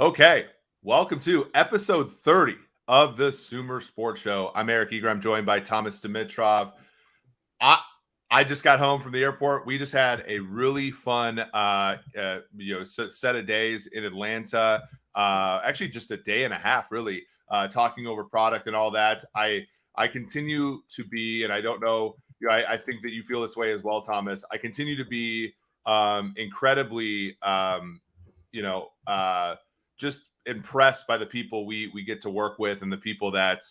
Okay, welcome to episode 30 of the Sumer Sports Show. I'm Eric Eager. I'm joined by Thomas Dimitroff. I I just got home from the airport. We just had a really fun set of days in Atlanta. Actually, just a day and a half, really, talking over product and all that. I continue to be, and I don't know, I think that you feel this way as well, Thomas. I continue to be incredibly, you know, uh, just impressed by the people we get to work with and the people that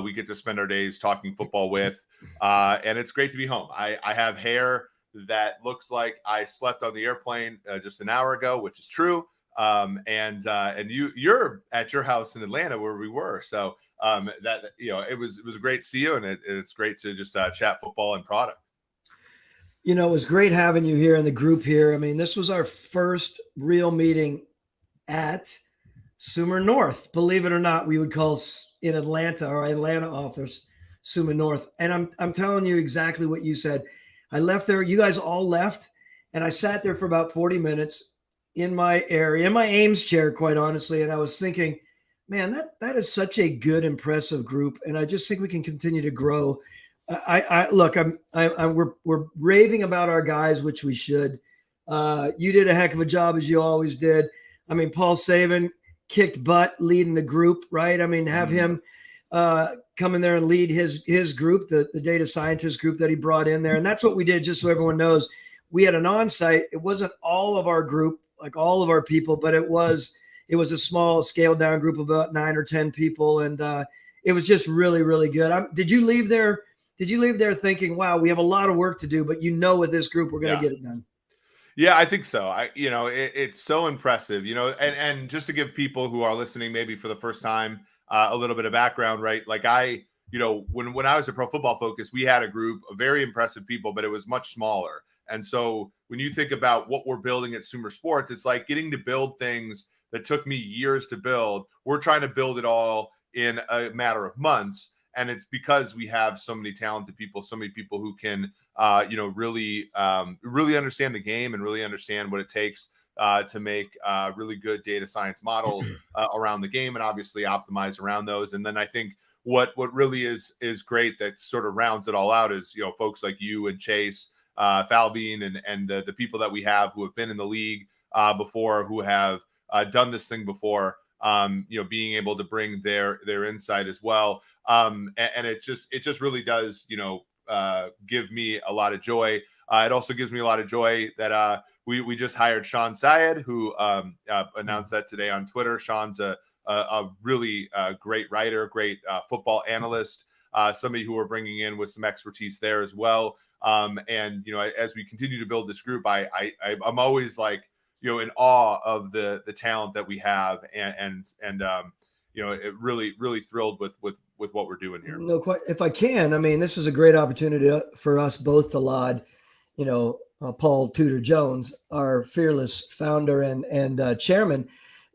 we get to spend our days talking football with. And it's great to be home. I have hair that looks like I slept on the airplane just an hour ago, which is true. And you're at your house in Atlanta where we were. So it was great to see you, and it's great to just chat football and product. It was great having you here in the group here. I mean, this was our first real meeting at Sumer North. Believe it or not, we would call in Atlanta, our Atlanta office, Sumer North. And I'm telling you exactly what you said. I left there. You guys all left, and I sat there for about 40 minutes in my area, in my Ames chair, quite honestly. And I was thinking, man, that is such a good, impressive group, and I just think we can continue to grow. We're raving about our guys, which we should. You did a heck of a job, as you always did. I mean, Paul Saban kicked butt leading the group, right? I mean, have him come in there and lead his group, the data scientist group that he brought in there. And that's what we did, just so everyone knows. We had an on-site. It wasn't all of our group, like all of our people, but it was a small scaled down group of about 9 or 10 people. And it was just really, really good. Did you leave there thinking, wow, we have a lot of work to do, but with this group, we're going to get it done? Yeah, I think so. It's so impressive, and just to give people who are listening, maybe for the first time, a little bit of background, right? Like when I was at Pro Football Focus, we had a group of very impressive people, but it was much smaller. And so when you think about what we're building at Sumer Sports, it's like getting to build things that took me years to build. We're trying to build it all in a matter of months. And it's because we have so many talented people, so many people who can, really understand the game and really understand what it takes to make really good data science models around the game, and obviously optimize around those. And then I think what really is great that sort of rounds it all out is, folks like you and Chase, Falvine, and the people that we have who have been in the league before, who have done this thing before, being able to bring their insight as well. And it just really does, give me a lot of joy. It also gives me a lot of joy that we just hired Sean Syed, who announced that today on Twitter. Sean's a really great writer, great football analyst, somebody who we're bringing in with some expertise there as well. And as we continue to build this group, I'm always like, in awe of the talent that we have, and it really thrilled with what we're doing here. No, quite. If I can, I mean, this is a great opportunity for us both to laud, Paul Tudor Jones, our fearless founder and chairman.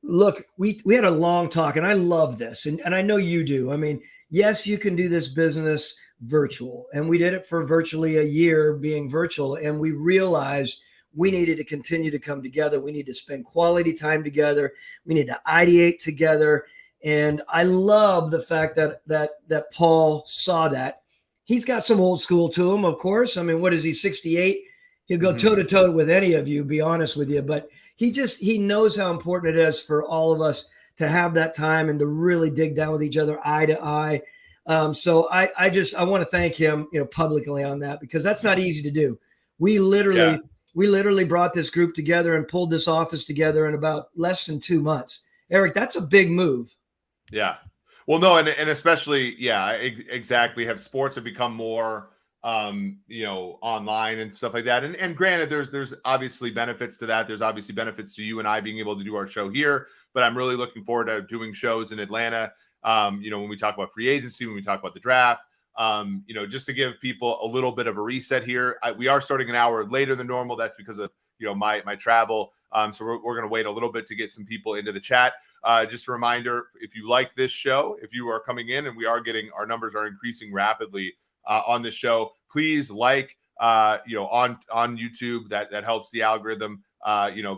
Look, we had a long talk, and I love this, and I know you do. I mean, yes, you can do this business virtual, and we did it for virtually a year being virtual, and we realized we needed to continue to come together. We need to spend quality time together. We need to ideate together. And I love the fact that Paul saw that. He's got some old school to him, of course. I mean, what is he, 68? He'll go toe to toe with any of you, be honest with you. But he knows how important it is for all of us to have that time and to really dig down with each other eye to eye. So I want to thank him, publicly on that, because that's not easy to do. We literally brought this group together and pulled this office together in about less than 2 months. Eric, that's a big move. Yeah. Well, no, and especially, exactly. Sports have become more, online and stuff like that. And granted, there's obviously benefits to that. There's obviously benefits to you and I being able to do our show here. But I'm really looking forward to doing shows in Atlanta. When we talk about free agency, when we talk about the draft, just to give people a little bit of a reset here. We are starting an hour later than normal. That's because of my travel. So we're going to wait a little bit to get some people into the chat. Just a reminder, if you like this show, if you are coming in, and our numbers are increasing rapidly on this show, please on YouTube. That helps the algorithm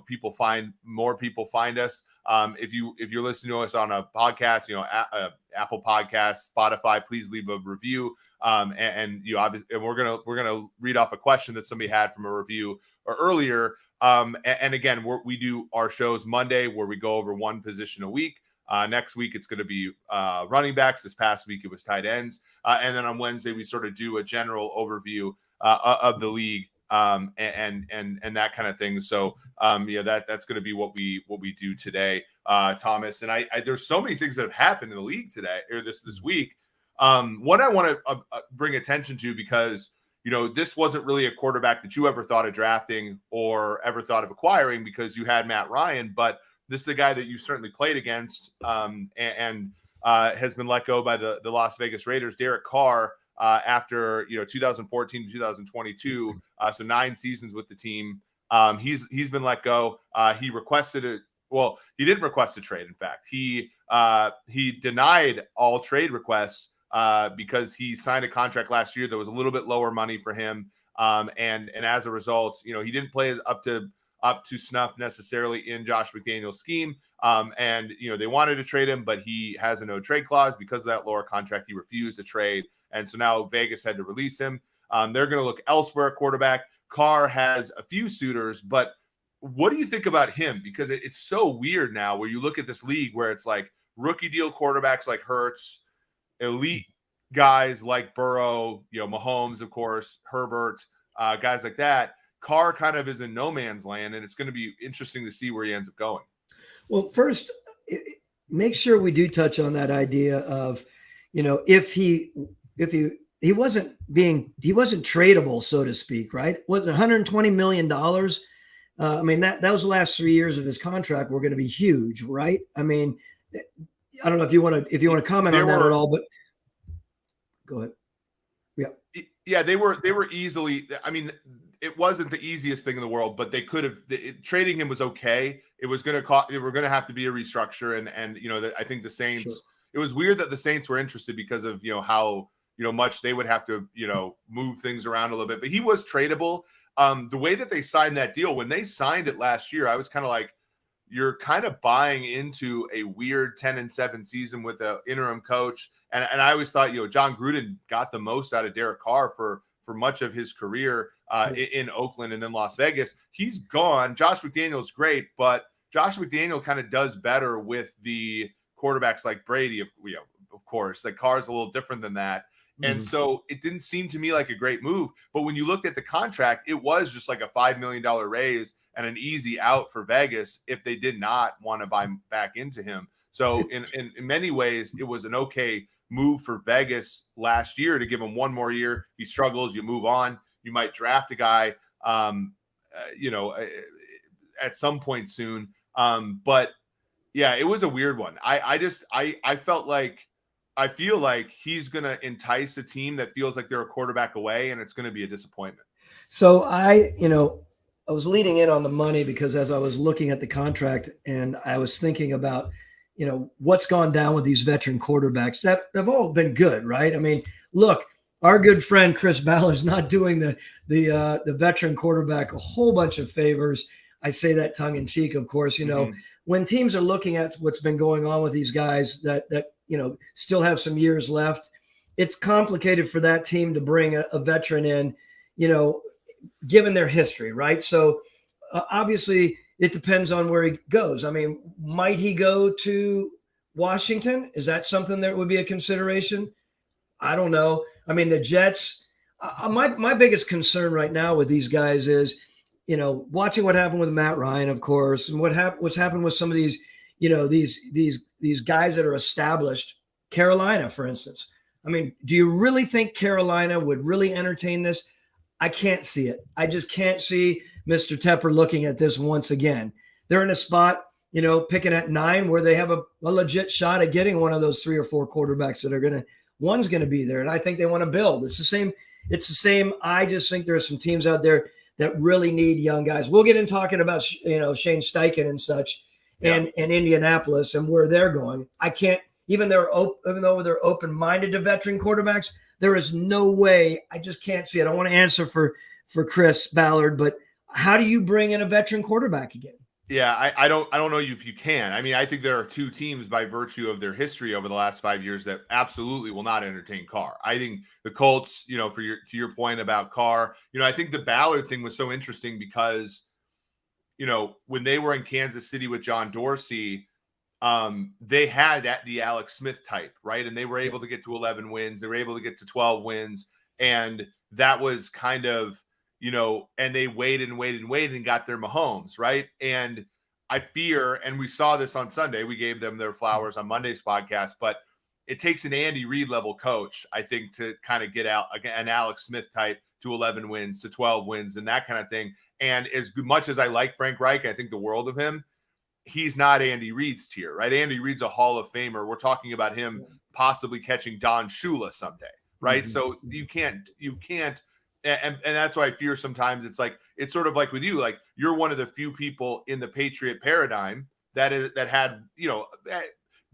people find us. If you're listening to us on a podcast, Apple Podcasts, Spotify, please leave a review. And we're gonna read off a question that somebody had from a review or earlier. And again, we do our shows Monday where we go over one position a week. Next week it's going to be running backs. This past week it was tight ends, and then on Wednesday we sort of do a general overview of the league and that kind of thing. So that's going to be what we do today, Thomas. And I there's so many things that have happened in the league today or this week. What I want to bring attention to, because this wasn't really a quarterback that you ever thought of drafting or ever thought of acquiring because you had Matt Ryan, but this is a guy that you certainly played against and has been let go by the Las Vegas Raiders, Derek Carr, after 2014 to 2022, so 9 seasons with the team. He's been let go. He requested it. Well, he didn't request a trade. In fact, he denied all trade requests because he signed a contract last year that was a little bit lower money for him, and as a result, he didn't play up to snuff necessarily in Josh McDaniel's scheme. And they wanted to trade him, but he has a no trade clause because of that lower contract. He refused to trade, and so now Vegas had to release him. They're going to look elsewhere at quarterback. Carr has a few suitors, but what do you think about him? Because it's so weird now where you look at this league where it's like rookie deal quarterbacks like Hurts, elite guys like Burrow, Mahomes, of course, Herbert, guys like that. Carr kind of is in no man's land, and it's going to be interesting to see where he ends up going. Well, first, make sure we do touch on that idea of, if he wasn't tradable, so to speak, right? Was $120 million? I mean, those last 3 years of his contract were going to be huge, right? I mean, I don't know if you want to comment on that at all, but go ahead. Yeah, they were easily. I mean, it wasn't the easiest thing in the world, but they could have. Trading him was okay. It was going to cost. They were going to have to be a restructure, and I think the Saints. Sure. It was weird that the Saints were interested because of how much they would have to move things around a little bit. But he was tradable. The way that they signed that deal, when they signed it last year, I was kind of like, you're kind of buying into a weird 10-7 season with an interim coach. And I always thought, John Gruden got the most out of Derek Carr for much of his career in Oakland and then Las Vegas. He's gone. Josh McDaniel's great, but Josh McDaniel kind of does better with the quarterbacks like Brady, of course. Like Carr's a little different than that. And so it didn't seem to me like a great move. But when you looked at the contract, it was just like a $5 million raise and an easy out for Vegas if they did not want to buy back into him. So in many ways, it was an okay move for Vegas last year to give him one more year. He struggles, you move on. You might draft a guy, at some point soon. But yeah, it was a weird one. I feel like he's going to entice a team that feels like they're a quarterback away, and it's going to be a disappointment. So I was leading in on the money because as I was looking at the contract and I was thinking about, what's gone down with these veteran quarterbacks that have all been good, right? I mean, look, our good friend Chris Ballard's not doing the veteran quarterback a whole bunch of favors. I say that tongue in cheek, of course. When teams are looking at what's been going on with these guys that still have some years left, it's complicated for that team to bring a veteran in, given their history, right? So obviously it depends on where he goes. I mean, might he go to Washington? Is that something that would be a consideration? I don't know. I mean, the Jets, my biggest concern right now with these guys is, watching what happened with Matt Ryan, of course, and what's happened with some of these, these guys that are established. Carolina, for instance. I mean, do you really think Carolina would really entertain this? I can't see it. I just can't see Mr. Tepper looking at this once again. They're in a spot, picking at 9 where they have a legit shot at getting one of those 3 or 4 quarterbacks that one's going to be there. And I think they want to build. It's the same. I just think there are some teams out there that really need young guys. We'll get in talking about, Shane Steichen and such and Indianapolis and where they're going. I can't, even though they're open-minded to veteran quarterbacks, there is no way. I just can't see it. I want to answer for Chris Ballard, but how do you bring in a veteran quarterback again? Yeah, I don't know if you can. I mean, I think there are two teams by virtue of their history over the last 5 years that absolutely will not entertain Carr. I think the Colts, to your point about Carr, I think the Ballard thing was so interesting because, when they were in Kansas City with John Dorsey, they had the Alex Smith type, right? And they were able to get to 11 wins. They were able to get to 12 wins. And that was kind of, and they waited and got their Mahomes, right? And I fear, and we saw this on Sunday, we gave them their flowers on Monday's podcast, but it takes an Andy Reid level coach, I think, to kind of get out an Alex Smith type to 11 wins, to 12 wins, and that kind of thing. And as much as I like Frank Reich, I think the world of him, he's not Andy Reid's tier, right? Andy Reid's a Hall of Famer. We're talking about him possibly catching Don Shula someday, right? So you can't, and that's why I fear sometimes it's sort of like with you, like you're one of the few people in the Patriot paradigm that had,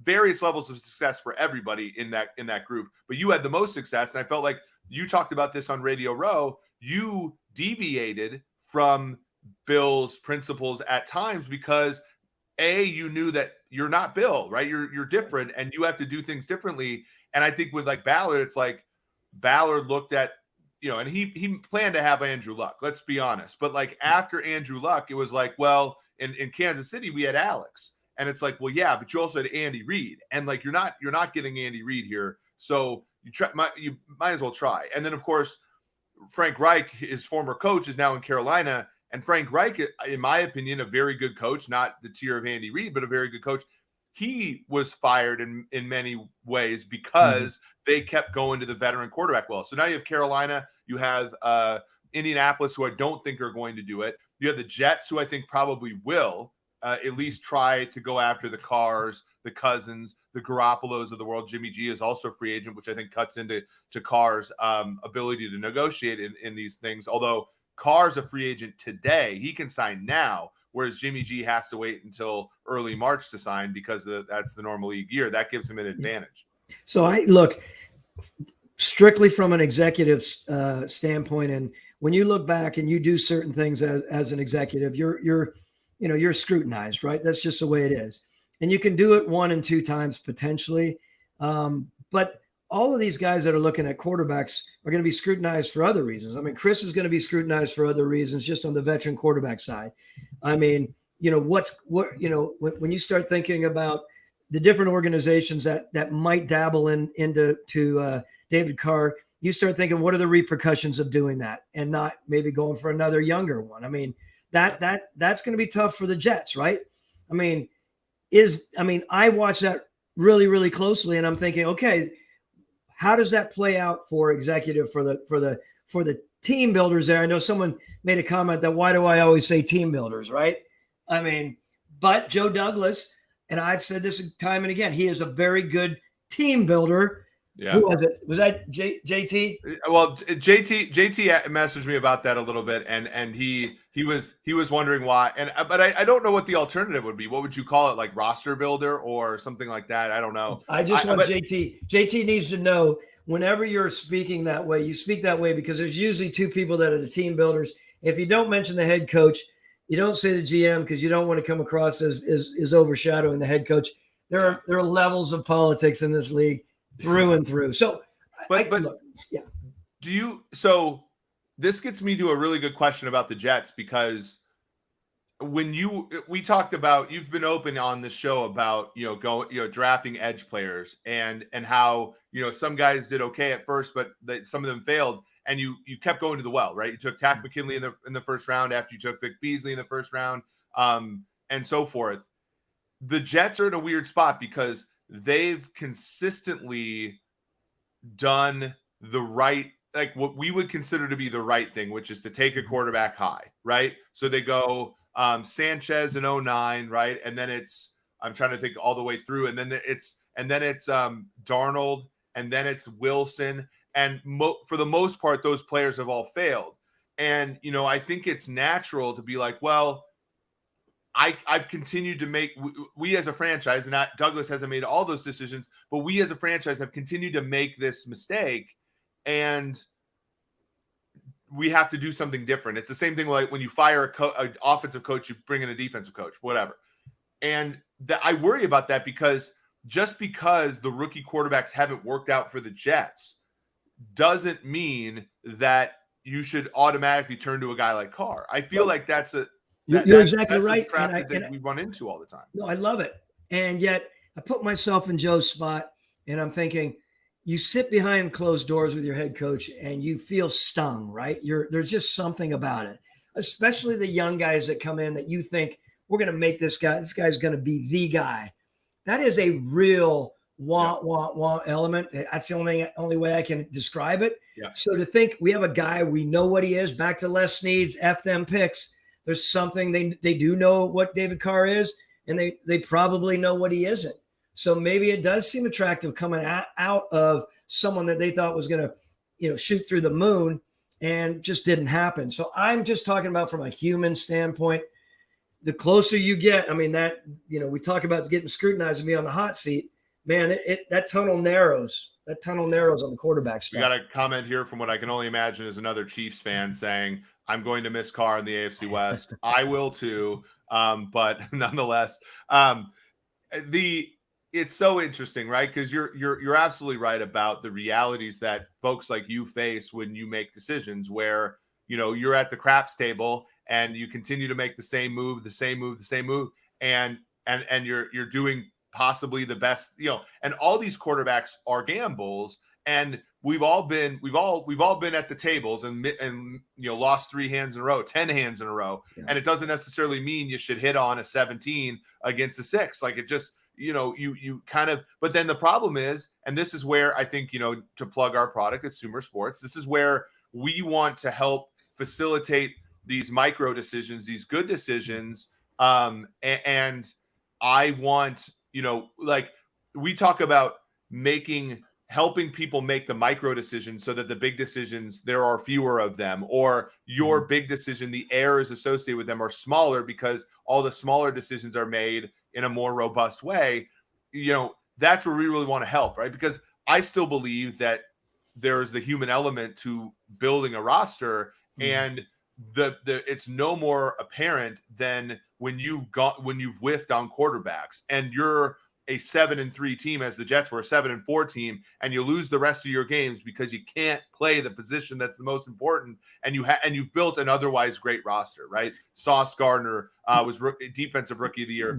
various levels of success for everybody in that group, but you had the most success. And I felt like you talked about this on Radio Row. You deviated from Bill's principles at times because you knew that you're not Bill, right? You're different and you have to do things differently. And I think with like Ballard, it's like Ballard looked at, and he planned to have Andrew Luck, let's be honest. But like after Andrew Luck, it was like, well, in Kansas City, we had Alex. And it's like, well, yeah, but you also had Andy Reid. And like, you're not getting Andy Reid here. So you might as well try. And then of course, Frank Reich, his former coach, is now in Carolina. And Frank Reich, in my opinion, a very good coach, not the tier of Andy Reid, but a very good coach. He was fired in many ways because they kept going to the veteran quarterback well. So now you have Carolina, you have Indianapolis, who I don't think are going to do it. You have the Jets, who I think probably will at least try to go after the Carrs, the Cousins, the Garoppolos of the world. Jimmy G is also a free agent, which I think cuts into Carr's ability to negotiate in these things. Although Carr's a free agent today, he can sign now, whereas Jimmy G has to wait until early March to sign because that's the normal league year. That gives him an advantage. So I look strictly from an executive standpoint, and when you look back and you do certain things as an executive, you're scrutinized, right? That's just the way it is. And you can do it 1 and 2 times potentially. But all of these guys that are looking at quarterbacks are going to be scrutinized for other reasons. I mean, Chris is going to be scrutinized for other reasons just on the veteran quarterback side. I mean, when you start thinking about the different organizations that might dabble into David Carr, you start thinking, what are the repercussions of doing that and not maybe going for another younger one? I mean, that's going to be tough for the Jets, right? I mean, I watch that really, really closely, and I'm thinking, okay, how does that play out for executive for the team builders there? I know someone made a comment that why do I always say team builders, right? I mean, but Joe Douglas, and I've said this time and again, he is a very good team builder. Yeah. Who was it? Was that JT? Well, JT messaged me about that a little bit, and he was wondering why. But I don't know what the alternative would be. What would you call it? Like roster builder or something like that? I don't know. I just want JT. JT needs to know whenever you're speaking that way, you speak that way because there's usually 2 people that are the team builders. If you don't mention the head coach, you don't say the GM because you don't want to come across as overshadowing the head coach. There are levels of politics in this league. Through and through. So, yeah. So this gets me to a really good question about the Jets, because when we talked about, you've been open on the show about, drafting edge players and how, some guys did okay at first, but some of them failed, and you kept going to the well, right? You took Takk McKinley in the first round after you took Vic Beasley in the first round, and so forth. The Jets are in a weird spot because they've consistently done the right, like what we would consider to be the right thing, which is to take a quarterback high, right? So they go Sanchez in 2009, right? And then I'm trying to think all the way through, and then it's Darnold, and then it's Wilson, and for the most part, those players have all failed. And I think it's natural to be like, well, I've continued to make, we as a franchise, and Douglas hasn't made all those decisions, but we as a franchise have continued to make this mistake. And we have to do something different. It's the same thing like when you fire an offensive coach, you bring in a defensive coach, whatever. And I worry about that because just because the rookie quarterbacks haven't worked out for the Jets doesn't mean that you should automatically turn to a guy like Carr. I feel like that's you're exactly right. A trap that we run into all the time. No, I love it. And yet I put myself in Joe's spot and I'm thinking, you sit behind closed doors with your head coach and you feel stung, right? There's just something about it, especially the young guys that come in that you think we're going to make this guy's going to be the guy. That is a real want element. That's the only way I can describe it. Yeah. So to think we have a guy, we know what he is, back to Les Snead's F them picks. There's something they do know what David Carr is, and they probably know what he isn't. So maybe it does seem attractive coming out of someone that they thought was going to, shoot through the moon and just didn't happen. So I'm just talking about from a human standpoint. The closer you get, I mean, that, we talk about getting scrutinized and be on the hot seat, man, that tunnel narrows. That tunnel narrows on the quarterback stuff. We got a comment here from what I can only imagine is another Chiefs fan saying, I'm going to miss Carr in the AFC West. I will too. But nonetheless, it's so interesting, right? Because you're absolutely right about the realities that folks like you face when you make decisions where, you're at the craps table and you continue to make the same move, and you're doing possibly the best, and all these quarterbacks are gambles, and we've all been at the tables and lost 3 hands in a row, 10 hands in a row, and it doesn't necessarily mean you should hit on a 17 against a 6. Like it just, you kind of, but then the problem is, and this is where I think, to plug our product at Sumer Sports, this is where we want to help facilitate these micro decisions, these good decisions. And I want, like we talk about helping people make the micro decisions so that the big decisions, there are fewer of them, or your big decision, the errors associated with them are smaller because all the smaller decisions are made in a more robust way. That's where we really want to help, right? Because I still believe that there's the human element to building a roster, and it's no more apparent than when you've whiffed on quarterbacks and you're a 7-3 team, as the Jets were a 7-4 team, and you lose the rest of your games because you can't play the position that's the most important, and you've built an otherwise great roster, right? Sauce Gardner was defensive rookie of the year.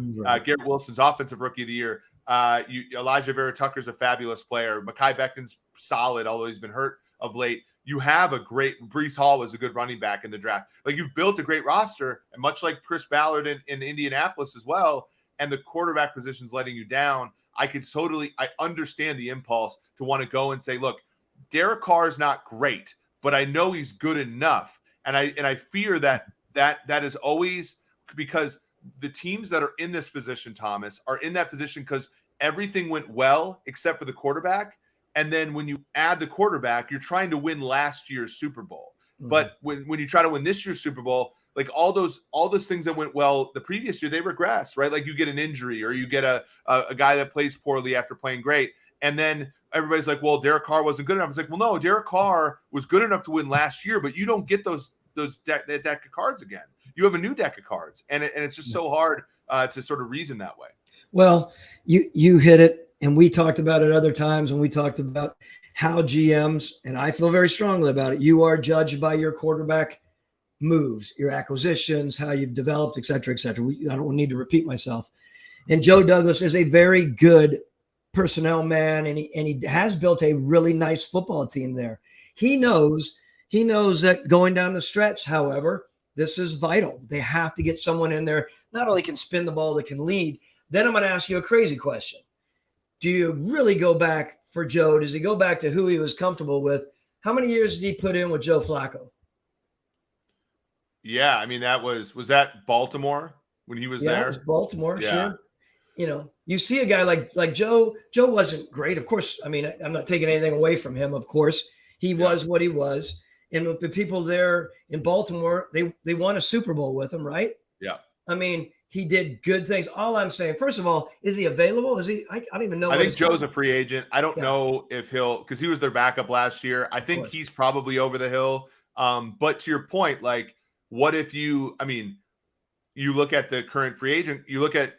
Garrett Wilson's offensive rookie of the year. Elijah Vera Tucker's a fabulous player. Mekhi Becton's solid, although he's been hurt of late. You have a great Breece Hall was a good running back in the draft. Like you've built a great roster, and much like Chris Ballard in Indianapolis as well. And the quarterback position's letting you down. I understand the impulse to want to go and say, look, Derek Carr is not great, but I know he's good enough. And I fear that is always because the teams that are in this position, Thomas, are in that position because everything went well except for the quarterback. And then when you add the quarterback, you're trying to win last year's Super Bowl. But when you try to win this year's Super Bowl, like all those things that went well the previous year, they regress, right? Like you get an injury or you get a guy that plays poorly after playing great. And then everybody's like, well, Derek Carr wasn't good enough. It's like, well, no, Derek Carr was good enough to win last year, but you don't get that deck of cards again. You have a new deck of cards. And it's just so hard to sort of reason that way. Well, you hit it. And we talked about it other times when we talked about how GMs, and I feel very strongly about it, you are judged by your quarterback moves, your acquisitions, how you've developed, et cetera, et cetera. I don't need to repeat myself. And Joe Douglas is a very good personnel man, and he has built a really nice football team there. He knows that going down the stretch, however, this is vital. They have to get someone in there, not only can spin the ball, that can lead. Then I'm going to ask you a crazy question. Do you really go back for Joe? Does he go back to who he was comfortable with? How many years did he put in with Joe Flacco? Yeah, I mean, was that Baltimore when he was there? It was Baltimore, yeah. Sure. You see a guy like Joe. Joe wasn't great. Of course, I mean, I'm not taking anything away from him. Of course, he was what he was. And the people there in Baltimore, they won a Super Bowl with him, right? Yeah. I mean, he did good things. All I'm saying, first of all, is he available? Is he? I don't even know. I think Joe's a free agent. I don't know if because he was their backup last year. I think he's probably over the hill. But to your point, like, what if you look at the current free agent, you look at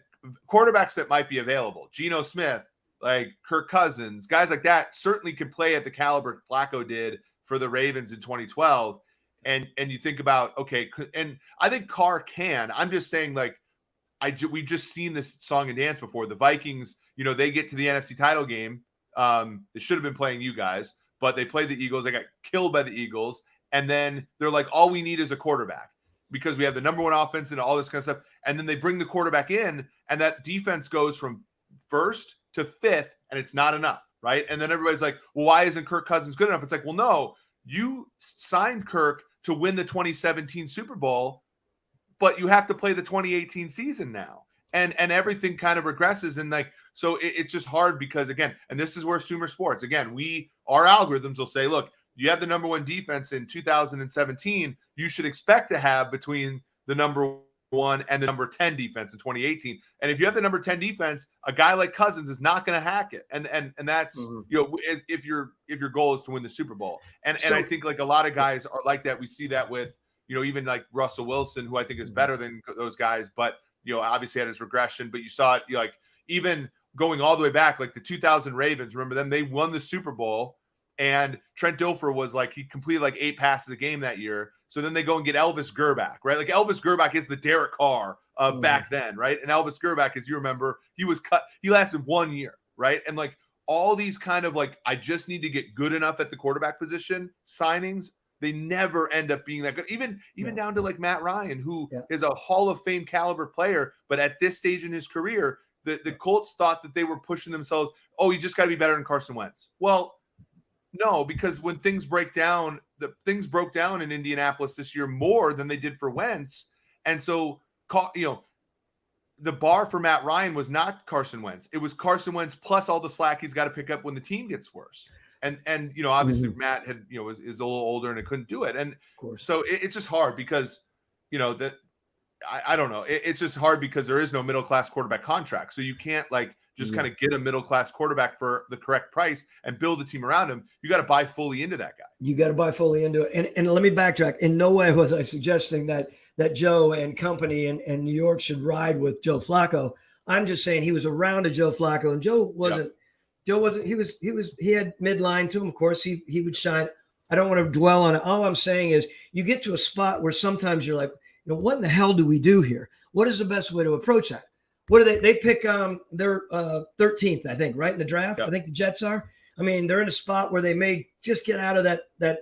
quarterbacks that might be available, Geno Smith, like Kirk Cousins, guys like that certainly could play at the caliber Flacco did for the Ravens in 2012. And you think about, okay, and I think Carr can. I'm just saying, like, we've just seen this song and dance before. The Vikings, they get to the NFC title game. They should have been playing you guys, but they played the Eagles. They got killed by the Eagles. And then they're like, all we need is a quarterback because we have the number one offense and all this kind of stuff. And then they bring the quarterback in, and that defense goes from first to fifth, and it's not enough, right? And then everybody's like, well, why isn't Kirk Cousins good enough? It's like, well, no, you signed Kirk to win the 2017 Super Bowl, but you have to play the 2018 season now. And everything kind of regresses. And like, so it's just hard because, again, and this is where Sumer Sports, again, our algorithms will say, look, you have the number one defense in 2017. You should expect to have between the number one and the number 10 defense in 2018. And if you have the number 10 defense, a guy like Cousins is not going to hack it. And that's, if your goal is to win the Super Bowl. And I think like a lot of guys are like that. We see that with, even like Russell Wilson, who I think is better than those guys, but, obviously had his regression, but you saw it, like even going all the way back, like the 2000 Ravens, remember them? They won the Super Bowl. And Trent Dilfer was like, he completed like 8 passes a game that year. So then they go and get Elvis Grbac, right? Like Elvis Grbac is the Derek Carr of back then, right? And Elvis Grbac, as you remember, he was cut. He lasted 1 year, right? And like all these kind of like, I just need to get good enough at the quarterback position signings. They never end up being that good. Even down to like Matt Ryan, who is a Hall of Fame caliber player, but at this stage in his career, the Colts thought that they were pushing themselves. Oh, you just got to be better than Carson Wentz. Well, no, because when things break down, things broke down in Indianapolis this year more than they did for Wentz. And so, the bar for Matt Ryan was not Carson Wentz. It was Carson Wentz plus all the slack he's got to pick up when the team gets worse. And obviously Matt is a little older and it couldn't do it. And so it's just hard because, that I don't know. It's just hard because there is no middle-class quarterback contract. So you can't like just kind of get a middle-class quarterback for the correct price and build a team around him. You got to buy fully into that guy. You got to buy fully into it. And let me backtrack. In no way was I suggesting that Joe and company and New York should ride with Joe Flacco. I'm just saying he was around a Joe Flacco, and Joe wasn't. He had midline to him. Of course, he would shine. I don't want to dwell on it. All I'm saying is you get to a spot where sometimes you're like, what in the hell do we do here? What is the best way to approach that? What do they pick their 13th, I think, right in the draft? Yep. I think the Jets are. I mean, they're in a spot where they may just get out of that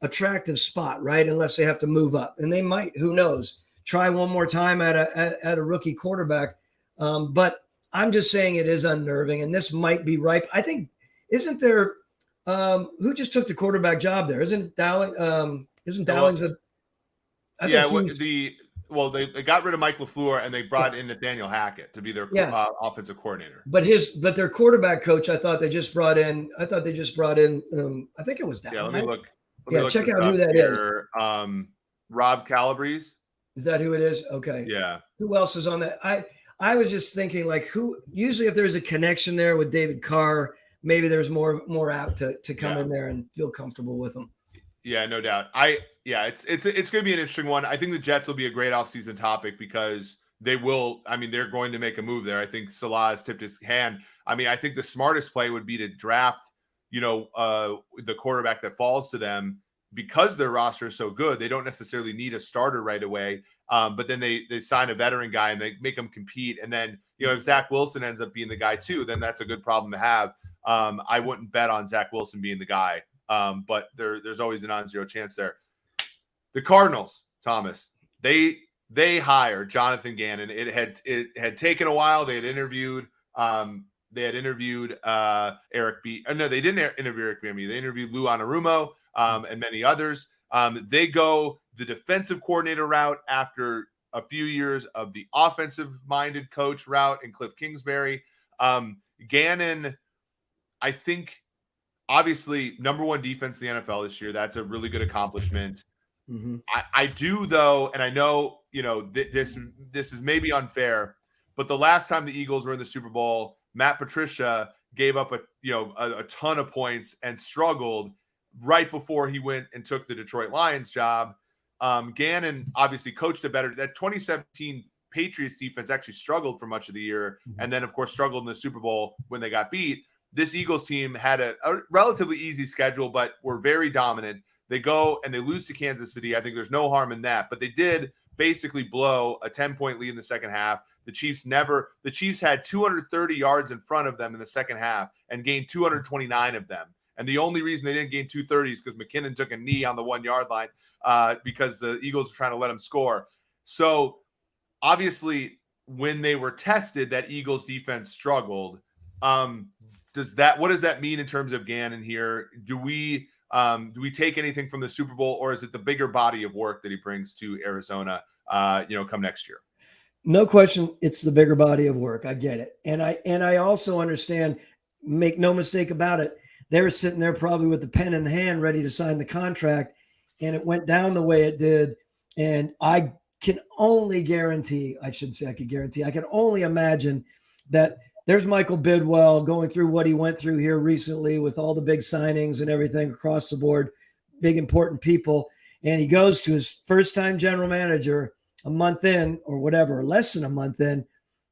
attractive spot, right? Unless they have to move up. And they might, who knows, try one more time at a rookie quarterback. But I'm just saying it is unnerving, and this might be ripe. I think, isn't there who just took the quarterback job there? Isn't Dowling? Dowling's a they got rid of Mike LaFleur and they brought in Nathaniel Hackett to be their offensive coordinator. But their quarterback coach, I thought they just brought in. I think it was Dowling. Yeah, let me look. Check out who that is. Rob Calabrese. Is that who it is? Okay. Yeah. Who else is on that? I was just thinking, like, who usually if there's a connection there with David Carr, maybe there's more apt to come in there and feel comfortable with him. Yeah, no doubt. It's going to be an interesting one. I think the Jets will be a great offseason topic because they will. I mean, they're going to make a move there. I think Salah has tipped his hand. I mean, I think the smartest play would be to draft, the quarterback that falls to them because their roster is so good. They don't necessarily need a starter right away. But then they sign a veteran guy and they make him compete. And then, if Zach Wilson ends up being the guy too, then that's a good problem to have. I wouldn't bet on Zach Wilson being the guy. But there's always a non-zero chance there. The Cardinals, Thomas, they hired Jonathan Gannon. It had taken a while. They had interviewed Eric B. No, they didn't interview Eric Bieniemy. They interviewed Lou Anarumo and many others. They go the defensive coordinator route after a few years of the offensive-minded coach route and Cliff Kingsbury. Gannon, I think, obviously, number one defense in the NFL this year. That's a really good accomplishment. Mm-hmm. I do, though, and I know, this is maybe unfair, but the last time the Eagles were in the Super Bowl, Matt Patricia gave up a ton of points and struggled. right before he went and took the Detroit Lions job. Gannon obviously coached a better. That 2017 Patriots defense actually struggled for much of the year, and then of course struggled in the Super Bowl when they got beat. This Eagles team had a relatively easy schedule, but were very dominant. They go and they lose to Kansas City. I think there's no harm in that, but they did basically blow a 10-point lead in the second half. The Chiefs had 230 yards in front of them in the second half and gained 229 of them. And the only reason they didn't gain 230 is because McKinnon took a knee on the 1 yard line because the Eagles were trying to let him score. So obviously when they were tested, that Eagles defense struggled. What does that mean in terms of Gannon here? Do we take anything from the Super Bowl, or is it the bigger body of work that he brings to Arizona, come next year? No question, it's the bigger body of work. I get it. And I also understand, make no mistake about it, they were sitting there probably with the pen in the hand ready to sign the contract, and it went down the way it did. And I can only guarantee, I can only imagine that there's Michael Bidwell going through what he went through here recently with all the big signings and everything across the board, big important people. And he goes to his first-time general manager a month in or whatever, less than a month in.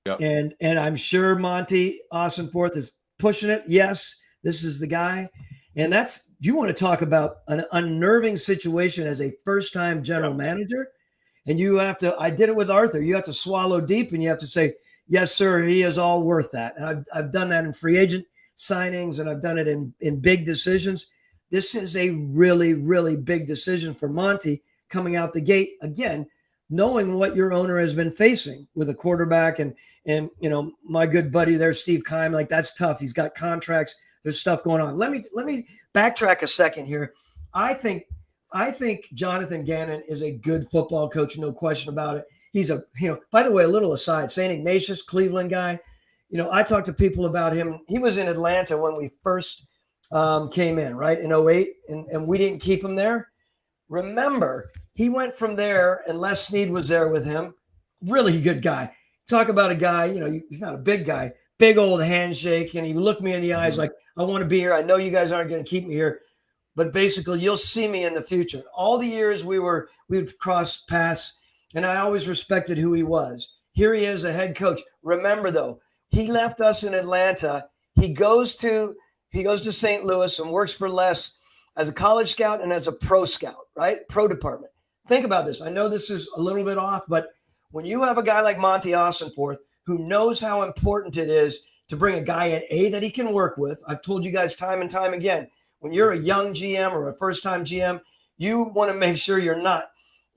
Yep. And I'm sure Monty Ossenforth is pushing it. Yes, this is the guy. And you want to talk about an unnerving situation as a first-time general manager. And you have to, I did it with Arthur. You have to swallow deep and you have to say, yes, sir, he is all worth that. And I've done that in free agent signings, and I've done it in big decisions. This is a really, really big decision for Monty coming out the gate, again, knowing what your owner has been facing with a quarterback and my good buddy there, Steve Keim, like that's tough. He's got contracts. There's stuff going on. Let me backtrack a second here. I think Jonathan Gannon is a good football coach, no question about it. He's by the way, a little aside, St. Ignatius, Cleveland guy. I talked to people about him. He was in Atlanta when we first came in, right, in 2008, and we didn't keep him there. Remember, he went from there, and Les Snead was there with him. Really good guy. Talk about a guy, he's not a big guy, big old handshake, and he looked me in the eyes like, I want to be here. I know you guys aren't going to keep me here, but basically you'll see me in the future. All the years we would cross paths, and I always respected who he was. Here he is, a head coach. Remember, though, he left us in Atlanta. He goes to St. Louis and works for Les as a college scout and as a pro scout, right? Pro department. Think about this. I know this is a little bit off, but when you have a guy like Monty Ossenforth who knows how important it is to bring a guy in, that he can work with. I've told you guys time and time again, when you're a young GM or a first-time GM, you want to make sure you're not,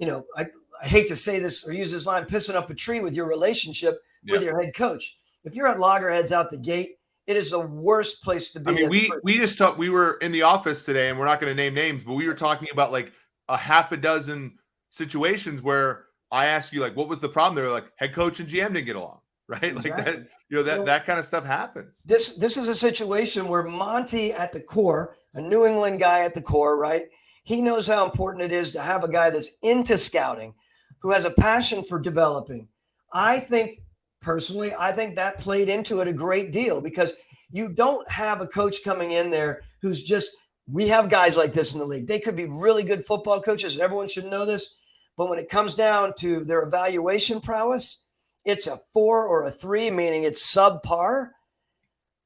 I hate to say this or use this line, pissing up a tree with your relationship with your head coach. If you're at loggerheads out the gate, it is the worst place to be. I mean, we just talked. We were in the office today, and we're not going to name names, but we were talking about like a half a dozen situations where I asked you, like, what was the problem? They were like, head coach and GM didn't get along, right? Exactly. Like that, that kind of stuff happens. This is a situation where Monty at the core, a New England guy at the core, right? He knows how important it is to have a guy that's into scouting, who has a passion for developing. I think that played into it a great deal, because you don't have a coach coming in there who's just, we have guys like this in the league. They could be really good football coaches, and everyone should know this. But when it comes down to their evaluation prowess, it's a 4 or a 3, meaning it's subpar.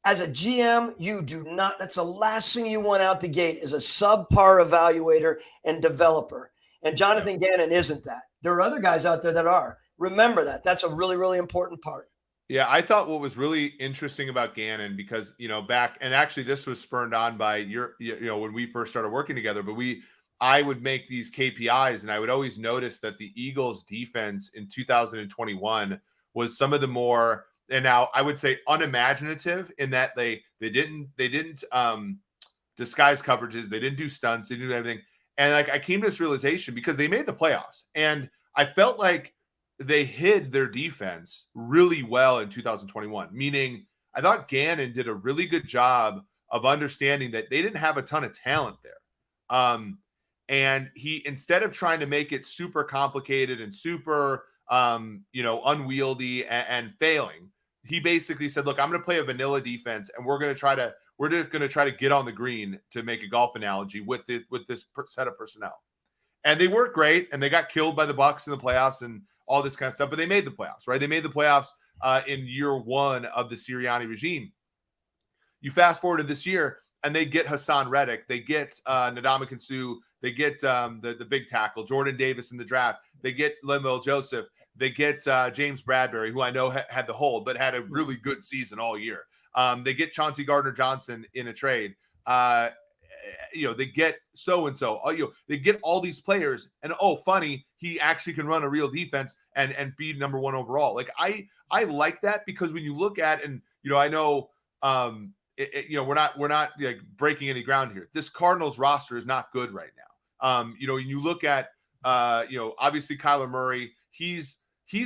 As a GM, you do not, that's the last thing you want out the gate, is a subpar evaluator and developer. And Jonathan Gannon isn't that. There are other guys out there that are. Remember that. That's a really, really important part. Yeah, I thought what was really interesting about Gannon, because, back, and actually this was spurred on by when we first started working together, but I would make these KPIs, and I would always notice that the Eagles defense in 2021 was some of the more, and now I would say unimaginative, in that they didn't disguise coverages, they didn't do stunts, they didn't do everything. And like I came to this realization because they made the playoffs, and I felt like they hid their defense really well in 2021, meaning I thought Gannon did a really good job of understanding that they didn't have a ton of talent there. And he, instead of trying to make it super complicated and super, unwieldy and failing, he basically said, look, I'm going to play a vanilla defense, and we're going to we're just going to try to get on the green, to make a golf analogy, with this set of personnel. And they worked great, and they got killed by the Bucs in the playoffs and all this kind of stuff, but they made the playoffs, right? They made the playoffs in year one of the Sirianni regime. You fast forward to this year, and they get Hassan Reddick, they get Ndamukong Suh, they get the big tackle, Jordan Davis in the draft, they get Linval Joseph, they get James Bradbury, who I know had the hold, but had a really good season all year. They get Chauncey Gardner-Johnson in a trade. They get so-and-so. They get all these players, and funny, he actually can run a real defense and be number one overall. Like I like that, because when you look at, and I know we're not like breaking any ground here. This Cardinals roster is not good right now. When you look at obviously Kyler Murray, he's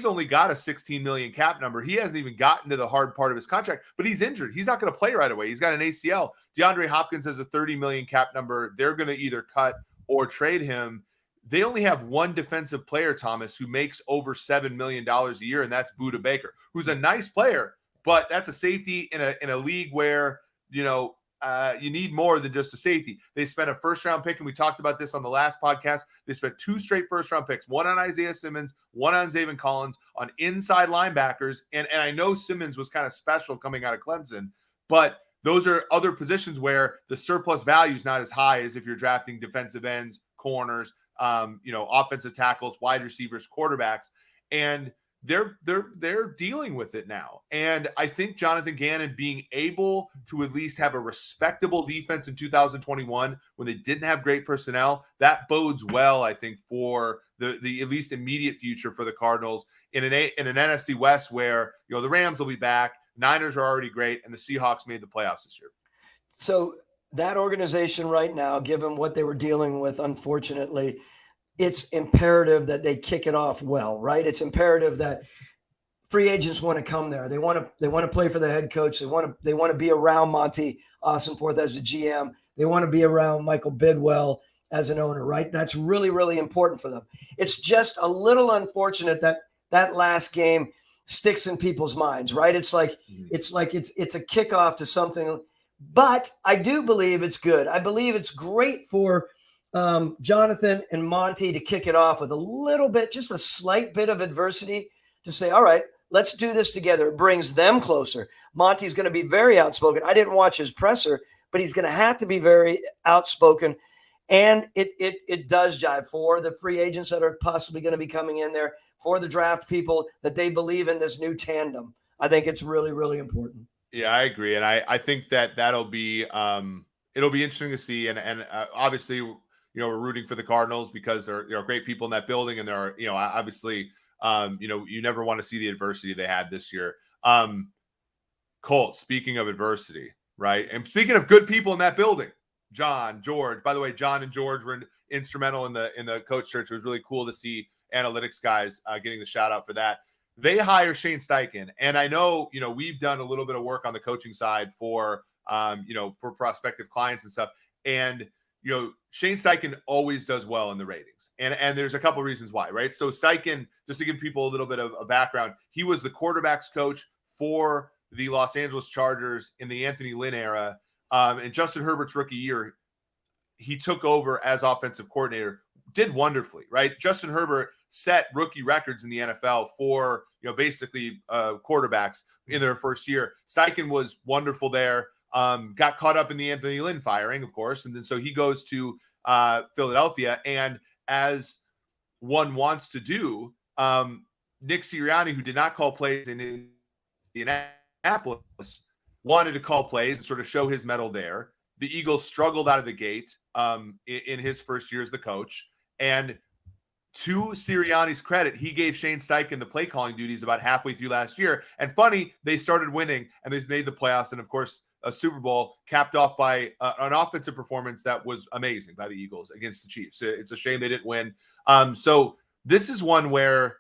only got a $16 million cap number. He hasn't even gotten to the hard part of his contract, but he's injured. He's not going to play right away. He's got an ACL. DeAndre Hopkins has a $30 million cap number. They're going to either cut or trade him. They only have one defensive player, Thomas, who makes over $7 million a year, and that's Budda Baker, who's a nice player, but that's a safety in a league where, you need more than just a safety. They spent a first-round pick, and we talked about this on the last podcast. They spent 2 straight first-round picks, one on Isaiah Simmons, one on Zaven Collins, on inside linebackers. And I know Simmons was kind of special coming out of Clemson, but those are other positions where the surplus value is not as high as if you're drafting defensive ends, corners, offensive tackles, wide receivers, quarterbacks. And they're dealing with it now. And I think Jonathan Gannon being able to at least have a respectable defense in 2021 when they didn't have great personnel, that bodes well, I think, for the at least immediate future for the Cardinals in an NFC West where, the Rams will be back, Niners are already great, and the Seahawks made the playoffs this year. So that organization right now, given what they were dealing with, unfortunately, it's imperative that they kick it off well, right? It's imperative that free agents want to come there. They want to play for the head coach. They want to be around Monty Ossenforth as a GM. They want to be around Michael Bidwell as an owner, right? That's really, really important for them. It's just a little unfortunate that last game sticks in people's minds, right? It's like it's a kickoff to something, but I do believe it's good. I believe it's great for Jonathan and Monty to kick it off with a little bit, just a slight bit of adversity to say, all right, let's do this together. It brings them closer. Monty's going to be very outspoken. I didn't watch his presser, but he's going to have to be very outspoken. And it does jive for the free agents that are possibly going to be coming in there, for the draft people, that they believe in this new tandem. I think it's really, really important. Yeah, I agree. And I think that'll be it'll be interesting to see. And obviously, we're rooting for the Cardinals because there are great people in that building, and there are, obviously, you never want to see the adversity they had this year. Colts, speaking of adversity, right? And speaking of good people in that building, John, George, by the way, John and George were instrumental in the coach search. It was really cool to see analytics guys getting the shout out for that. They hire Shane Steichen. And I know, we've done a little bit of work on the coaching side for prospective clients and stuff. And, Shane Steichen always does well in the ratings. And there's a couple reasons why, right? So Steichen, just to give people a little bit of a background, he was the quarterbacks coach for the Los Angeles Chargers in the Anthony Lynn era. And Justin Herbert's rookie year, he took over as offensive coordinator, did wonderfully, right? Justin Herbert set rookie records in the NFL for, basically quarterbacks in their first year. Steichen was wonderful there. Got caught up in the Anthony Lynn firing, of course. And then so he goes to Philadelphia. And as one wants to do, Nick Sirianni, who did not call plays in Indianapolis, wanted to call plays and sort of show his mettle there. The Eagles struggled out of the gate in his first year as the coach. And to Sirianni's credit, he gave Shane Steichen the play calling duties about halfway through last year. And funny, they started winning and they made the playoffs. And of course, a Super Bowl capped off by an offensive performance that was amazing by the Eagles against the Chiefs. It's a shame they didn't win. So this is one where,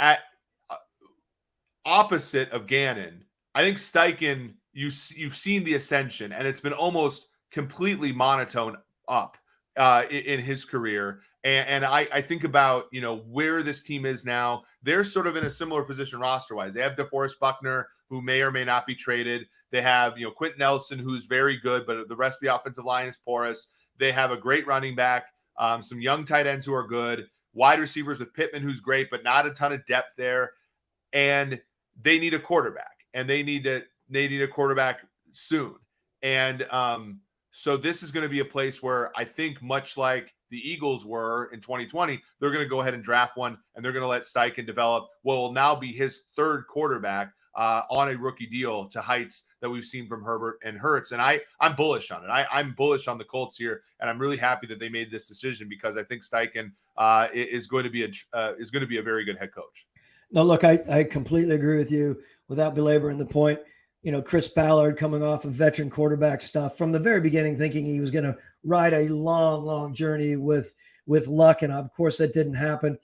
at opposite of Gannon, I think Steichen, you've seen the ascension, and it's been almost completely monotone up in his career. And I think about, where this team is now. They're sort of in a similar position roster-wise. They have DeForest Buckner, who may or may not be traded. They have, Quentin Nelson, who's very good, but the rest of the offensive line is porous. They have a great running back, some young tight ends who are good, wide receivers with Pittman, who's great, but not a ton of depth there. And they need a quarterback, and they need a quarterback soon. And so this is going to be a place where I think, much like the Eagles were in 2020, they're going to go ahead and draft one, and they're going to let Steichen develop what will now be his third quarterback on a rookie deal to heights that we've seen from Herbert and Hurts. And I'm bullish on it. I'm bullish on the Colts here, and I'm really happy that they made this decision, because I think Steichen is going to be a very good head coach. No, look, I completely agree with you. Without belaboring the point, Chris Ballard, coming off of veteran quarterback stuff from the very beginning, thinking he was going to ride a long, long journey with luck, and of course that didn't happen.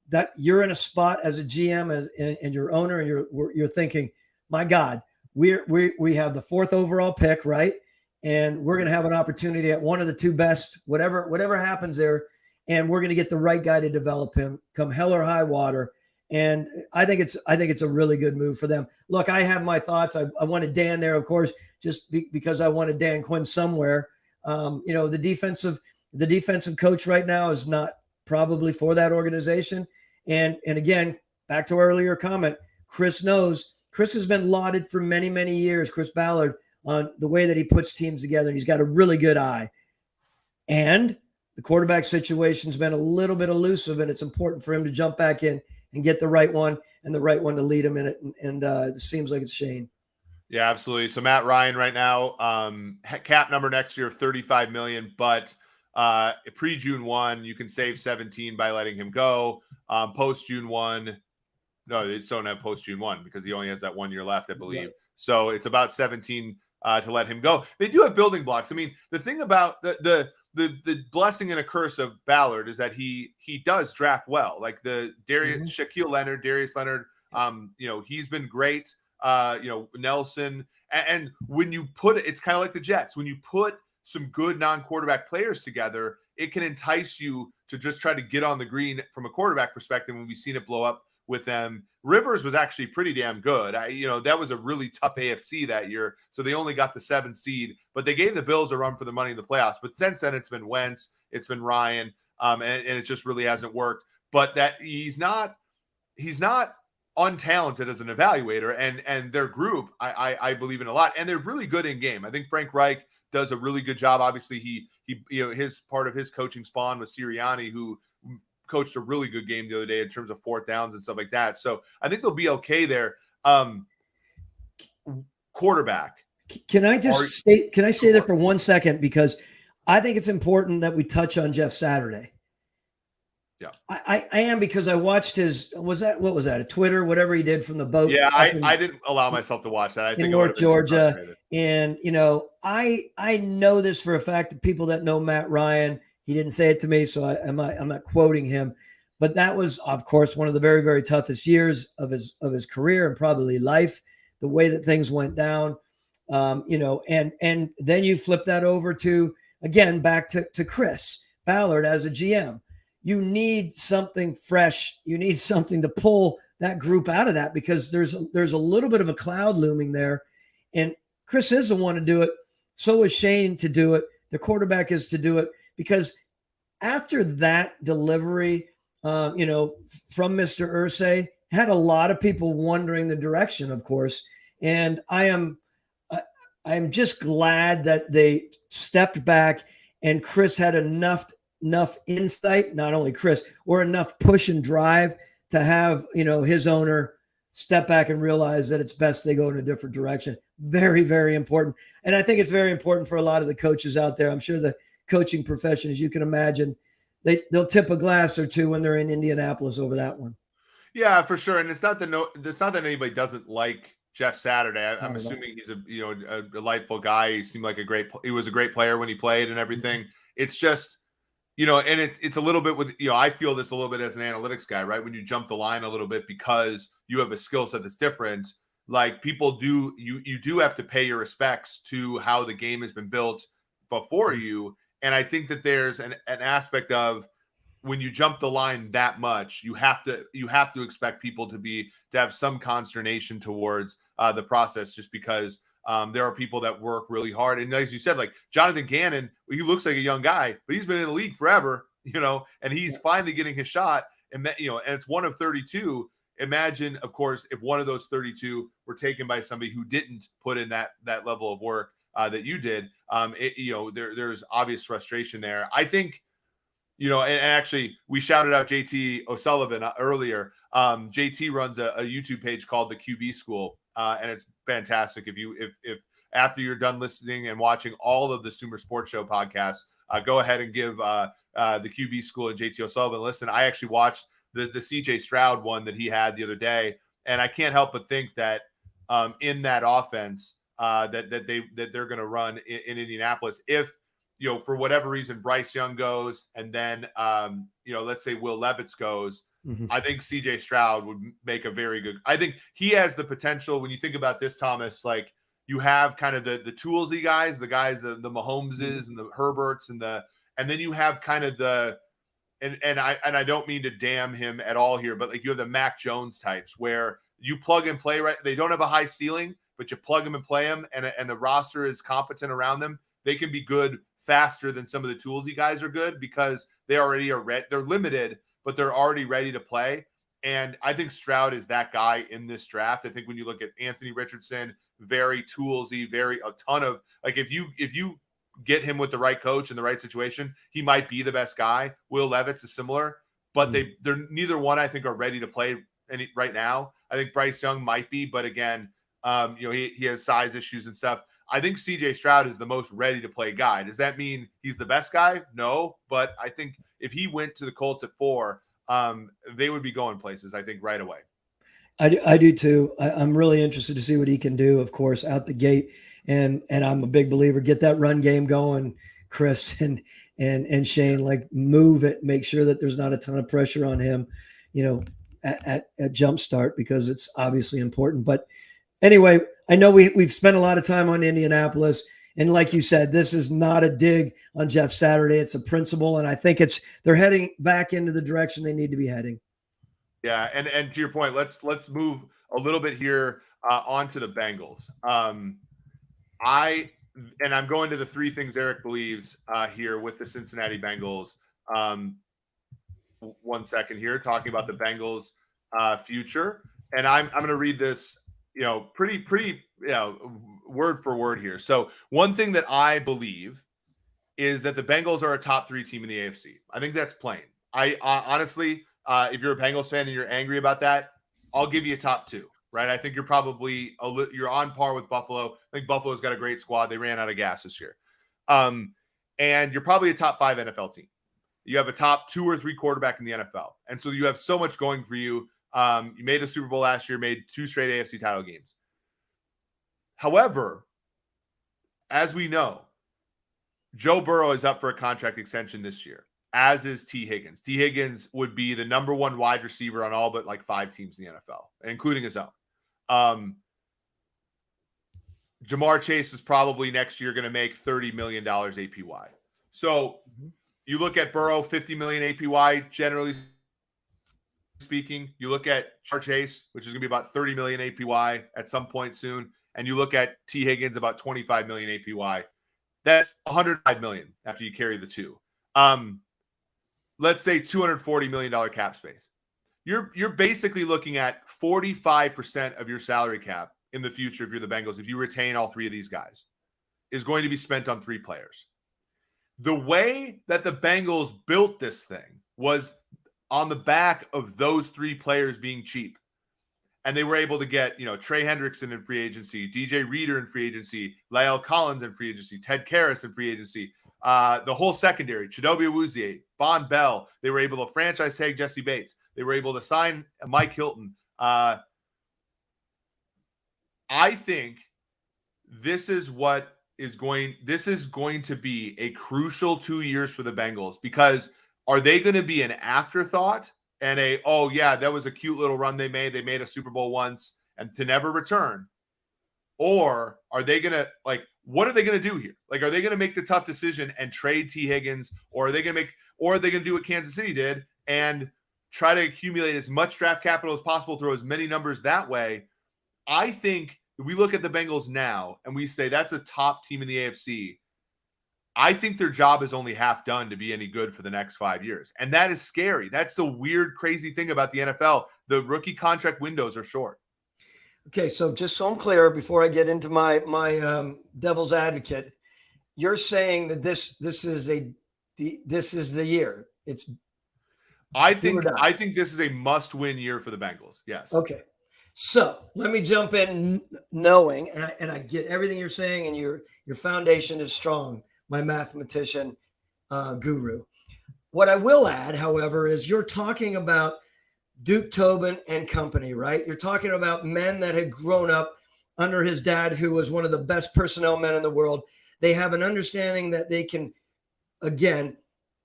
That you're in a spot as a GM and your owner, and you're thinking, my God, we have the 4th overall pick, right? And we're going to have an opportunity at one of the 2 best, whatever happens there, and we're going to get the right guy to develop him, come hell or high water. And I think it's a really good move for them. Look, I have my thoughts. I wanted Dan there, of course, just because I wanted Dan Quinn somewhere. The defensive coach right now is not probably for that organization. And again, back to our earlier comment, Chris has been lauded for many, many years, Chris Ballard, on the way that he puts teams together. He's got a really good eye. And the quarterback situation's been a little bit elusive, and it's important for him to jump back in and get the right one, and the right one to lead him in it. And it seems like it's Shane. Yeah, absolutely. So Matt Ryan right now, cap number next year of $35 million, but pre-June 1, you can save 17 by letting him go. Post-June 1, no, they just don't have post-June 1 because he only has that 1 year left, I believe. Right. So it's about 17 to let him go. They do have building blocks. I mean, the thing about the blessing and a curse of Ballard is that he does draft well. Like the Shaquille Leonard, Darius Leonard, he's been great. Nelson, and when you put it, it's kind of like the Jets. When you put some good non-quarterback players together, it can entice you to just try to get on the green from a quarterback perspective. When we've seen it blow up with them, Rivers was actually pretty damn good. That was a really tough AFC that year, so they only got the 7th seed, but they gave the Bills a run for the money in the playoffs. But since then, it's been Wentz, it's been Ryan, and it just really hasn't worked. But that he's not untalented as an evaluator, and their group, I believe in a lot, and they're really good in game. I think Frank Reich does a really good job. Obviously, he his part of his coaching spawn was Sirianni, who coached a really good game the other day in terms of 4th downs and stuff like that. So I think they'll be okay there. Quarterback. Can I stay there for 1 second? Because I think it's important that we touch on Jeff Saturday. Yeah, I am, because I watched what was that, a Twitter, whatever he did from the boat. Yeah, I didn't allow myself to watch that. I think in North Georgia. And, I know this for a fact, that people that know Matt Ryan, he didn't say it to me, so I'm not quoting him, but that was, of course, one of the very, very toughest years of his career and probably life, the way that things went down, and then you flip that over to, again, back to Chris Ballard as a GM. You need something fresh. You need something to pull that group out of that, because there's a little bit of a cloud looming there. And Chris is the one to do it. So is Shane to do it. The quarterback is to do it, because after that delivery, from Mr. Irsay, had a lot of people wondering the direction, of course. And I'm just glad that they stepped back, and Chris had enough insight, not only Chris, or enough push and drive to have, his owner step back and realize that it's best they go in a different direction. Very, very important. And I think it's very important for a lot of the coaches out there. I'm sure the coaching profession, as you can imagine, they'll tip a glass or two when they're in Indianapolis over that one. Yeah, for sure. And it's not that anybody doesn't like Jeff Saturday. I'm assuming he's a delightful guy. He seemed like he was a great player when he played and everything. It's just, and it's a little bit with, I feel this a little bit as an analytics guy, right? When you jump the line a little bit because you have a skill set that's different, like people do, you do have to pay your respects to how the game has been built before you. And I think that there's an aspect of when you jump the line that much, you have to expect people to have some consternation towards the process, just because there are people that work really hard. And as you said, like Jonathan Gannon, he looks like a young guy, but he's been in the league forever, and he's finally getting his shot. And and it's one of 32. Imagine, of course, if one of those 32 were taken by somebody who didn't put in that level of work that you did. There's obvious frustration there. I think, and actually we shouted out JT O'Sullivan earlier. JT runs a YouTube page called the QB School, and it's fantastic. If after you're done listening and watching all of the Sumer Sports Show podcasts, go ahead and give the QB School and JT O'Sullivan a listen. I actually watched the CJ Stroud one that he had the other day, and I can't help but think that in that offense that they're going to run in Indianapolis, if for whatever reason Bryce Young goes, and then let's say Will Levis goes, I think CJ Stroud would make a very good. I think he has the potential. When you think about this, Thomas, like you have kind of the toolsy guys, the Mahomeses and the Herberts and then you have kind of the and I don't mean to damn him at all here, but like you have the Mac Jones types where you plug and play, right? They don't have a high ceiling, but you plug them and play them, and the roster is competent around them. They can be good faster than some of the toolsy guys are good because they already are they're limited, but they're already ready to play. And I think Stroud is that guy in this draft. I think when you look at Anthony Richardson, very toolsy, a ton of like if you get him with the right coach in the right situation, he might be the best guy. Will Levis is similar, but they're neither one I think are ready to play right now. I think Bryce Young might be, but again, he has size issues and stuff. I think CJ Stroud is the most ready to play guy. Does that mean he's the best guy? No, but I think if he went to the Colts at 4, they would be going places, I think, right away. I do too. I'm really interested to see what he can do, of course, out the gate. And I'm a big believer, get that run game going, Chris and Shane, like move it, make sure that there's not a ton of pressure on him, at jump start, because it's obviously important. But anyway, I know we've spent a lot of time on Indianapolis. And like you said, this is not a dig on Jeff Saturday. It's a principle. And I think they're heading back into the direction they need to be heading. Yeah. And to your point, let's move a little bit here onto the Bengals. I'm going to the 3 things Eric believes here with the Cincinnati Bengals. One second here, talking about the Bengals future. And I'm going to read this, pretty word for word here. So one thing that I believe is that the Bengals are a top 3 team in the AFC. I think that's plain. I honestly, if you're a Bengals fan and you're angry about that, I'll give you a top 2. Right, I think you're probably you're on par with Buffalo. I think Buffalo's got a great squad. They ran out of gas this year, and you're probably a top 5 NFL team. You have a top 2 or 3 quarterback in the NFL, and so you have so much going for you. You made a Super Bowl last year, made 2 straight AFC title games. However, as we know, Joe Burrow is up for a contract extension this year, as is T. Higgins. T. Higgins would be the number 1 wide receiver on all but like 5 teams in the NFL, including his own. Jamar Chase is probably next year going to make $30 million APY. So you look at Burrow, $50 million APY, generally speaking. You look at Jamar Chase, which is going to be about $30 million APY at some point soon. And you look at T. Higgins, about $25 million APY. That's $105 million after you carry the 2. Let's say $240 million cap space. You're basically looking at 45% of your salary cap in the future if you're the Bengals, if you retain all 3 of these guys, is going to be spent on 3 players. The way that the Bengals built this thing was on the back of those 3 players being cheap. And they were able to get, Trey Hendrickson in free agency, DJ Reader in free agency, La'el Collins in free agency, Ted Karras in free agency, the whole secondary, Chidobe Awuzie, Von Bell. They were able to franchise tag Jesse Bates. They were able to sign Mike Hilton. I think this is going to be a crucial 2 years for the Bengals, because are they going to be an afterthought and that was a cute little run they made. They made a Super Bowl once and to never return. Or are they going to what are they going to do here? Like, are they going to make the tough decision and trade T. Higgins, or are they going to Or are they going to do what Kansas City did and try to accumulate as much draft capital as possible, throw as many numbers that way? I think if we look at the Bengals now and we say that's a top team in the AFC, I think their job is only half done to be any good for the next 5 years. And that is scary. That's the weird, crazy thing about the NFL. The rookie contract windows are short. Okay, so just so I'm clear, before I get into my devil's advocate, you're saying that this is the year. I think this is a must-win year for the Bengals. Yes. Okay. So let me jump in knowing, and I get everything you're saying, and your foundation is strong, my mathematician guru. What I will add, however, is you're talking about Duke Tobin and company, right? You're talking about men that had grown up under his dad, who was one of the best personnel men in the world. They have an understanding that they can, again,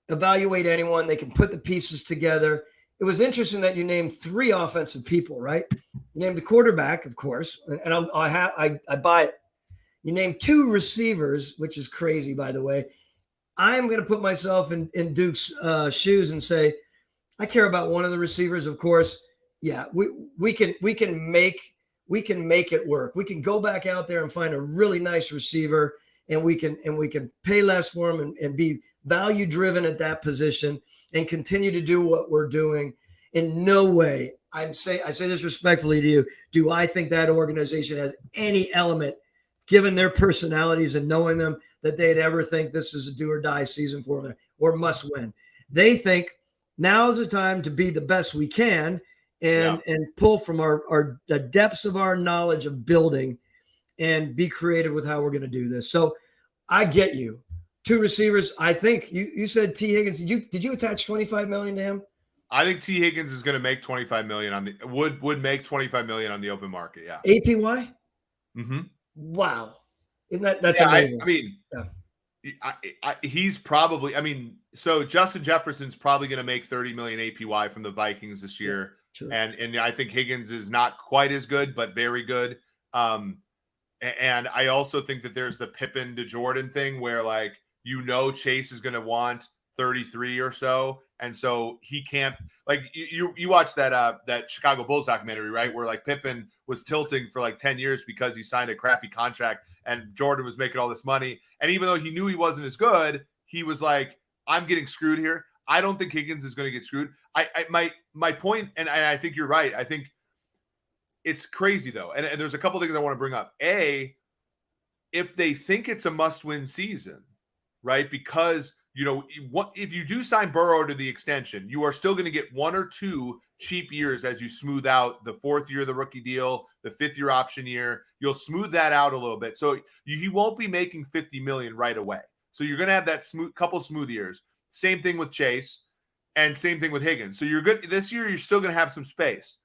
evaluate anyone. They can put the pieces together. It was interesting that you named 3 offensive people, right? You named the quarterback, of course, and I buy it. You named 2 receivers, which is crazy, by the way. I'm going to put myself in Duke's shoes and say, I care about one of the receivers, of course. Yeah, we can make it work. We can go back out there and find a really nice receiver, and we can pay less for him and be value driven at that position and continue to do what we're doing. In no way, I say this respectfully to you, do I think that organization has any element, given their personalities and knowing them, that they'd ever think this is a do or die season for them or must win. They think now's the time to be the best we can and pull from the depths of our knowledge of building and be creative with how we're going to do this. So I get you. 2 receivers. I think you said T. Higgins. Did you attach $25 million to him? I think T. Higgins is going to make $25 million would make $25 million on the open market. Yeah. APY. Mm-hmm. Wow. Isn't that's amazing? I mean, he's probably. I mean, so Justin Jefferson's probably going to make $30 million APY from the Vikings this year, and I think Higgins is not quite as good, but very good. And I also think that there's the Pippen to Jordan thing where, like, Chase is going to want 33 or so. And so he can't, like, you watch that Chicago Bulls documentary, right? Where, like, Pippen was tilting for like 10 years because he signed a crappy contract and Jordan was making all this money. And even though he knew he wasn't as good, he was like, I'm getting screwed here. I don't think Higgins is going to get screwed. My point, and I think you're right. I think it's crazy though. And there's a couple things I want to bring up. A, if they think it's a must-win season, right? Because, if you do sign Burrow to the extension, you are still going to get 1 or 2 cheap years as you smooth out the 4th year of the rookie deal, the 5th year option year. You'll smooth that out a little bit. So he won't be making $50 million right away. So you're going to have that couple smooth years. Same thing with Chase and same thing with Higgins. So you're good this year. You're still going to have some space.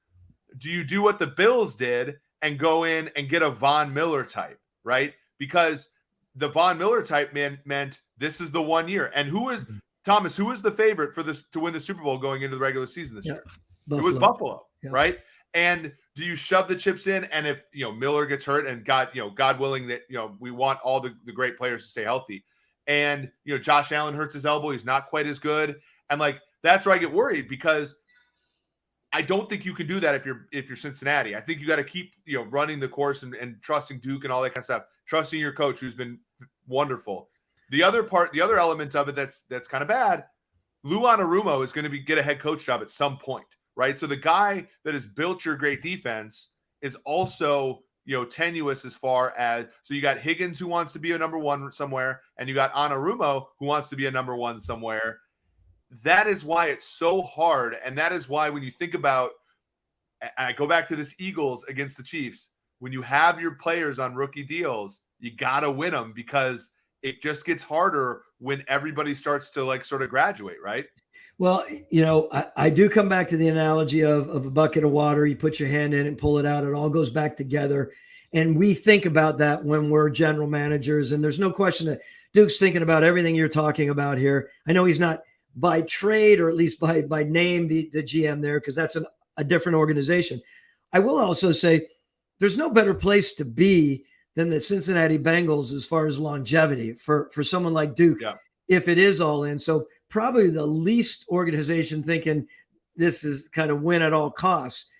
Do you do what the Bills did and go in and get a Von Miller type, right? Because the Von Miller type meant this is the 1 year. And who is the favorite for this to win the Super Bowl going into the regular season this year? Buffalo. It was Buffalo, right? And do you shove the chips in? And if Miller gets hurt, and God willing that we want all the great players to stay healthy, and Josh Allen hurts his elbow, he's not quite as good, and like that's where I get worried, because I don't think you can do that if you're Cincinnati. I think you got to keep running the course and trusting Duke and all that kind of stuff, trusting your coach who's been wonderful. The other element of it that's kind of bad, Lou Anarumo is going to get a head coach job at some point, right? So the guy that has built your great defense is also tenuous as far as, so you got Higgins who wants to be a number 1 somewhere, and you got Anarumo who wants to be a number 1 somewhere. That is why it's so hard, and that is why when you think about, and I go back to this Eagles against the Chiefs, when you have your players on rookie deals, you got to win them, because it just gets harder when everybody starts to like sort of graduate, right? Well, I do come back to the analogy of a bucket of water. You put your hand in and pull it out. It all goes back together. And we think about that when we're general managers. And there's no question that Duke's thinking about everything you're talking about here. I know he's not by trade, or at least by name, the GM there, because that's a different organization. I will also say there's no better place to be than the Cincinnati Bengals as far as longevity for someone like Duke, if it is all in. So probably the least organization thinking this is kind of win at all costs.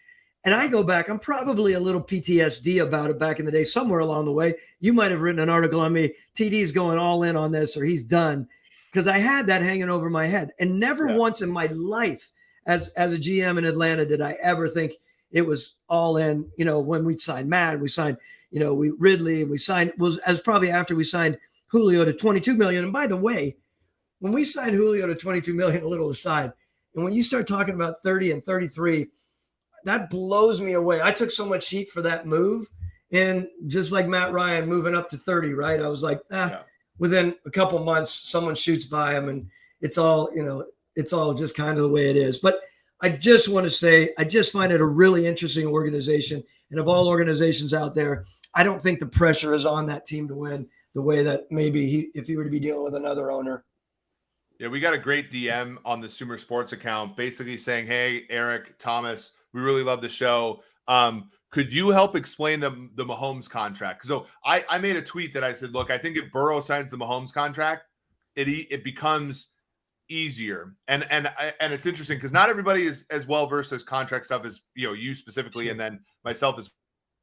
And I go back, I'm probably a little PTSD about it back in the day, somewhere along the way. You might have written an article on me, TD's going all in on this or he's done, because I had that hanging over my head. And never once in my life as a GM in Atlanta did I ever think it was all in. You know, when we signed Matt, we signed, you know, Ridley, and we signed, was as probably after we signed Julio to $22 million. And by the way, when we signed Julio to $22 million, a little aside, and when you start talking about 30 and 33, that blows me away. I took so much heat for that move. And just like Matt Ryan moving up to 30, right? I was like, within a couple months, someone shoots by him and it's all, you know, it's all just kind of the way it is. But I just want to say, I just find it a really interesting organization. And of all organizations out there, I don't think the pressure is on that team to win the way that maybe if he were to be dealing with another owner. Yeah, we got a great DM on the Sumer Sports account basically saying, hey, Eric, Thomas, we really love the show. Could you help explain the Mahomes contract? So I made a tweet that I said, look, I think if Burrow signs the Mahomes contract, it becomes easier. And it's interesting because not everybody is as well versed as contract stuff as you specifically, and then myself as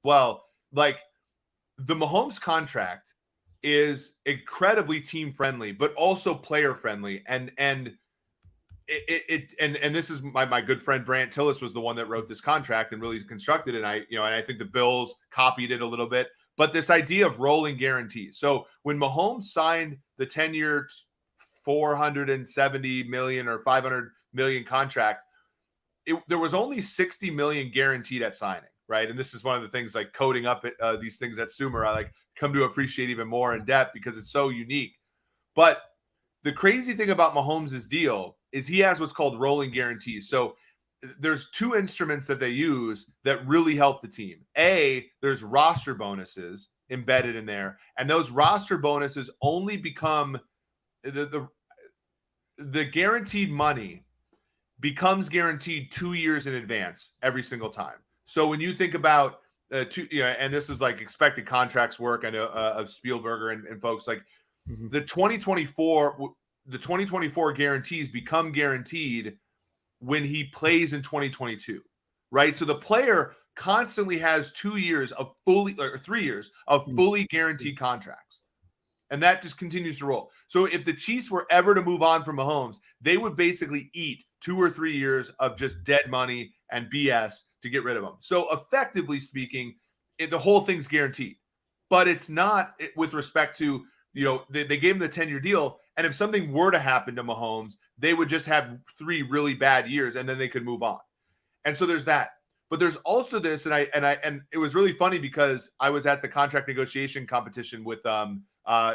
well. Like the Mahomes contract is incredibly team friendly, but also player friendly. And this is my good friend Brant Tillis was the one that wrote this contract and really constructed it. And I think the Bills copied it a little bit, but this idea of rolling guarantees. So when Mahomes signed the 10-year, $470 million or $500 million contract, there was only $60 million guaranteed at signing, right? And this is one of the things like coding up these things at Sumer, I like come to appreciate even more in depth because it's so unique. But the crazy thing about Mahomes' deal is he has what's called rolling guarantees. So there's two instruments that they use that really help the team. There's roster bonuses embedded in there, and those roster bonuses only become the guaranteed money becomes guaranteed 2 years in advance every single time. So when you think about and this is like expected contracts work, I know of Spielberger and folks like the 2024 guarantees become guaranteed when he plays in 2022, right? So the player constantly has 2 years of fully, or 3 years of fully guaranteed contracts. And that just continues to roll. So if the Chiefs were ever to move on from Mahomes, they would basically eat 2 or 3 years of just dead money and BS to get rid of him. So effectively speaking, the whole thing's guaranteed, but it's not with respect to, they gave him the 10-year deal. And if something were to happen to Mahomes, they would just have 3 really bad years and then they could move on. And so there's that. But there's also this, and it was really funny because I was at the contract negotiation competition with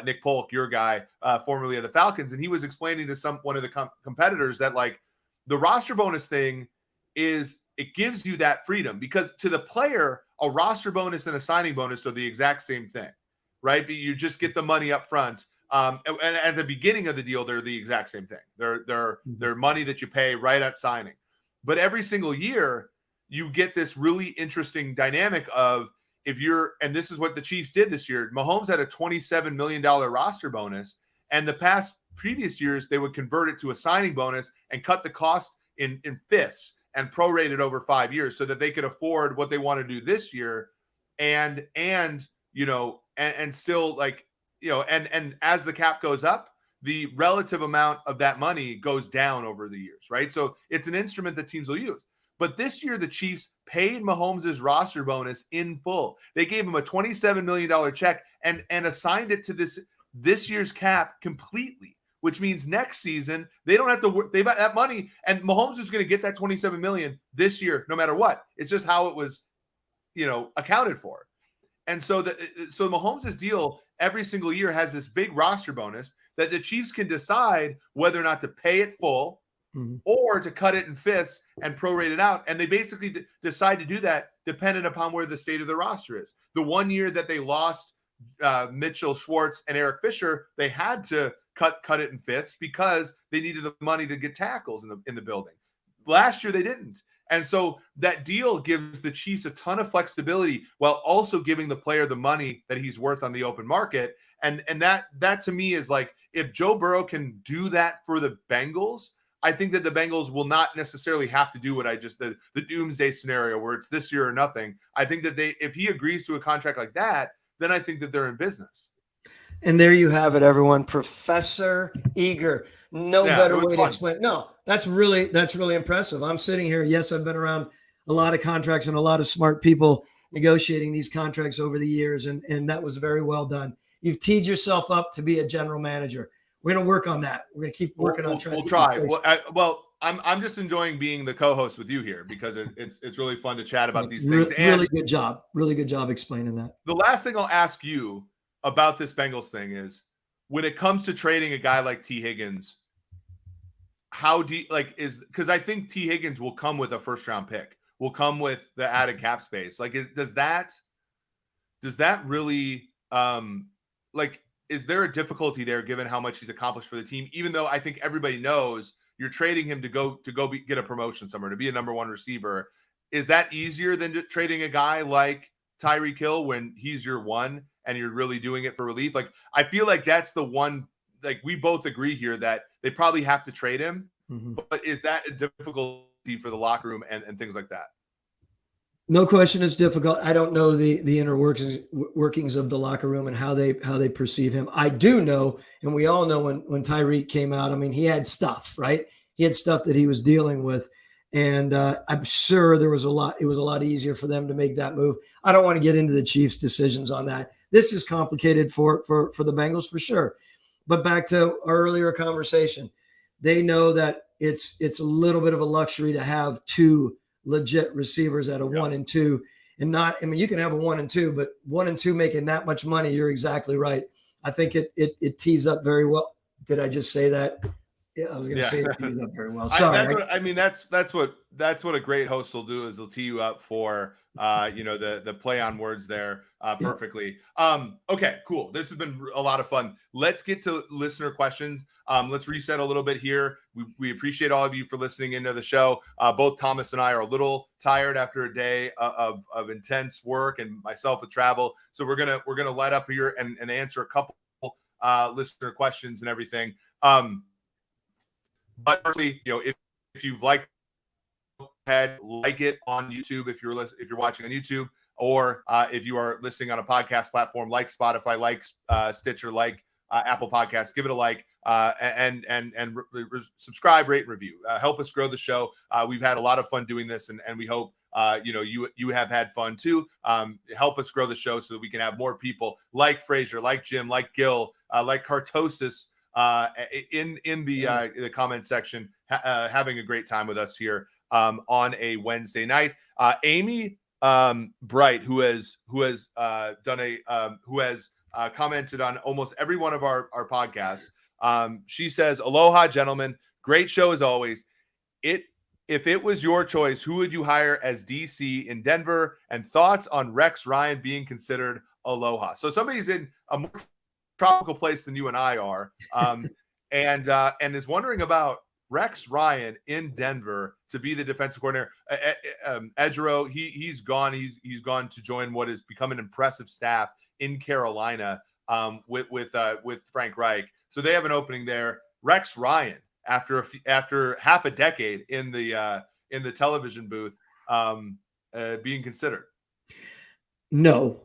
Nick Polk, your guy, formerly of the Falcons, and he was explaining to one of the competitors that like the roster bonus thing is it gives you that freedom because to the player, a roster bonus and a signing bonus are the exact same thing, right? But you just get the money up front. And at the beginning of the deal, they're the exact same thing. They're money that you pay right at signing. But every single year, you get this really interesting dynamic of and this is what the Chiefs did this year. Mahomes had a $27 million roster bonus, and the previous years, they would convert it to a signing bonus and cut the cost in fifths and prorate it over 5 years so that they could afford what they want to do this year. And still like, and as the cap goes up, the relative amount of that money goes down over the years, right? So it's an instrument that teams will use. But this year, the Chiefs paid Mahomes' roster bonus in full. They gave him a $27 million check and assigned it to this year's cap completely, which means next season, they don't have to they've got that money, and Mahomes is going to get that $27 million this year, no matter what. It's just how it was, accounted for. And so Mahomes' deal every single year has this big roster bonus that the Chiefs can decide whether or not to pay it full or to cut it in fifths and prorate it out. And they basically decide to do that dependent upon where the state of the roster is. The 1 year that they lost Mitchell Schwartz and Eric Fisher, they had to cut it in fifths because they needed the money to get tackles in the building. Last year, they didn't. And so that deal gives the Chiefs a ton of flexibility while also giving the player the money that he's worth on the open market. And that to me is like, if Joe Burrow can do that for the Bengals, I think that the Bengals will not necessarily have to do what the doomsday scenario where it's this year or nothing. I think that if he agrees to a contract like that, then I think that they're in business. And there you have it, everyone. Professor Eager. No better way to explain it. No, that's really impressive. I'm sitting here. Yes, I've been around a lot of contracts and a lot of smart people negotiating these contracts over the years, and that was very well done. You've teed yourself up to be a general manager. We're going to work on that. We're going to keep working on trying. We'll try. I'm just enjoying being the co-host with you here because it's really fun to chat about these things. Really good job. Really good job explaining that. The last thing I'll ask you about this Bengals thing is when it comes to trading a guy like T. Higgins, how do you, because I think T. Higgins will come with a first round pick, will come with the added cap space. Like, does that really, is there a difficulty there given how much he's accomplished for the team? Even though I think everybody knows you're trading him to go get a promotion somewhere, to be a number one receiver. Is that easier than trading a guy like Tyreek Hill when he's your one and you're really doing it for relief? Like, I feel like that's the one, like we both agree here that they probably have to trade him, but is that a difficulty for the locker room and things like that? No question, it's difficult. I don't know the inner workings of the locker room and how they perceive him. I do know, and we all know when Tyreek came out, I mean, he had stuff, right? He had stuff that he was dealing with. And I'm sure it was a lot easier for them to make that move. I don't want to get into the Chiefs' decisions on that. This is complicated for the Bengals for sure. But back to our earlier conversation, they know that it's a little bit of a luxury to have two legit receivers at a 1 and 2, and not. I mean, you can have a 1 and 2, but 1 and 2 making that much money, you're exactly right. I think it tees up very well. Did I just say that? Yeah, I was going to say it tees up very well. Sorry. That's what a great host will do, is they'll tee you up for the play on words there perfectly. Okay, cool. This has been a lot of fun. Let's get to listener questions. Let's reset a little bit here. We appreciate all of you for listening into the show. Both Thomas and I are a little tired after a day of intense work and myself with travel. So we're gonna light up here and answer a couple listener questions and everything. But firstly, if you've liked, go ahead, like it on YouTube if you're watching on YouTube, or if you are listening on a podcast platform like Spotify, like Stitcher, like Apple Podcasts, give it a like and subscribe, rate, review. Help us grow the show. We've had a lot of fun doing this, and we hope you have had fun too. Help us grow the show so that we can have more people like Frazier, like Jim, like Gil, like Cartosis in the comment section, having a great time with us here on a Wednesday night. Amy Bright, who has commented on almost every one of our podcasts. She says, "Aloha, gentlemen. Great show as always. If it was your choice, who would you hire as DC in Denver? And thoughts on Rex Ryan being considered aloha." So somebody's in a more tropical place than you and I are, and is wondering about Rex Ryan in Denver to be the defensive coordinator. Edgero, he's gone. He's gone to join what has become an impressive staff in Carolina with Frank Reich. So they have an opening there. Rex Ryan, after half a decade in the television booth, being considered. No.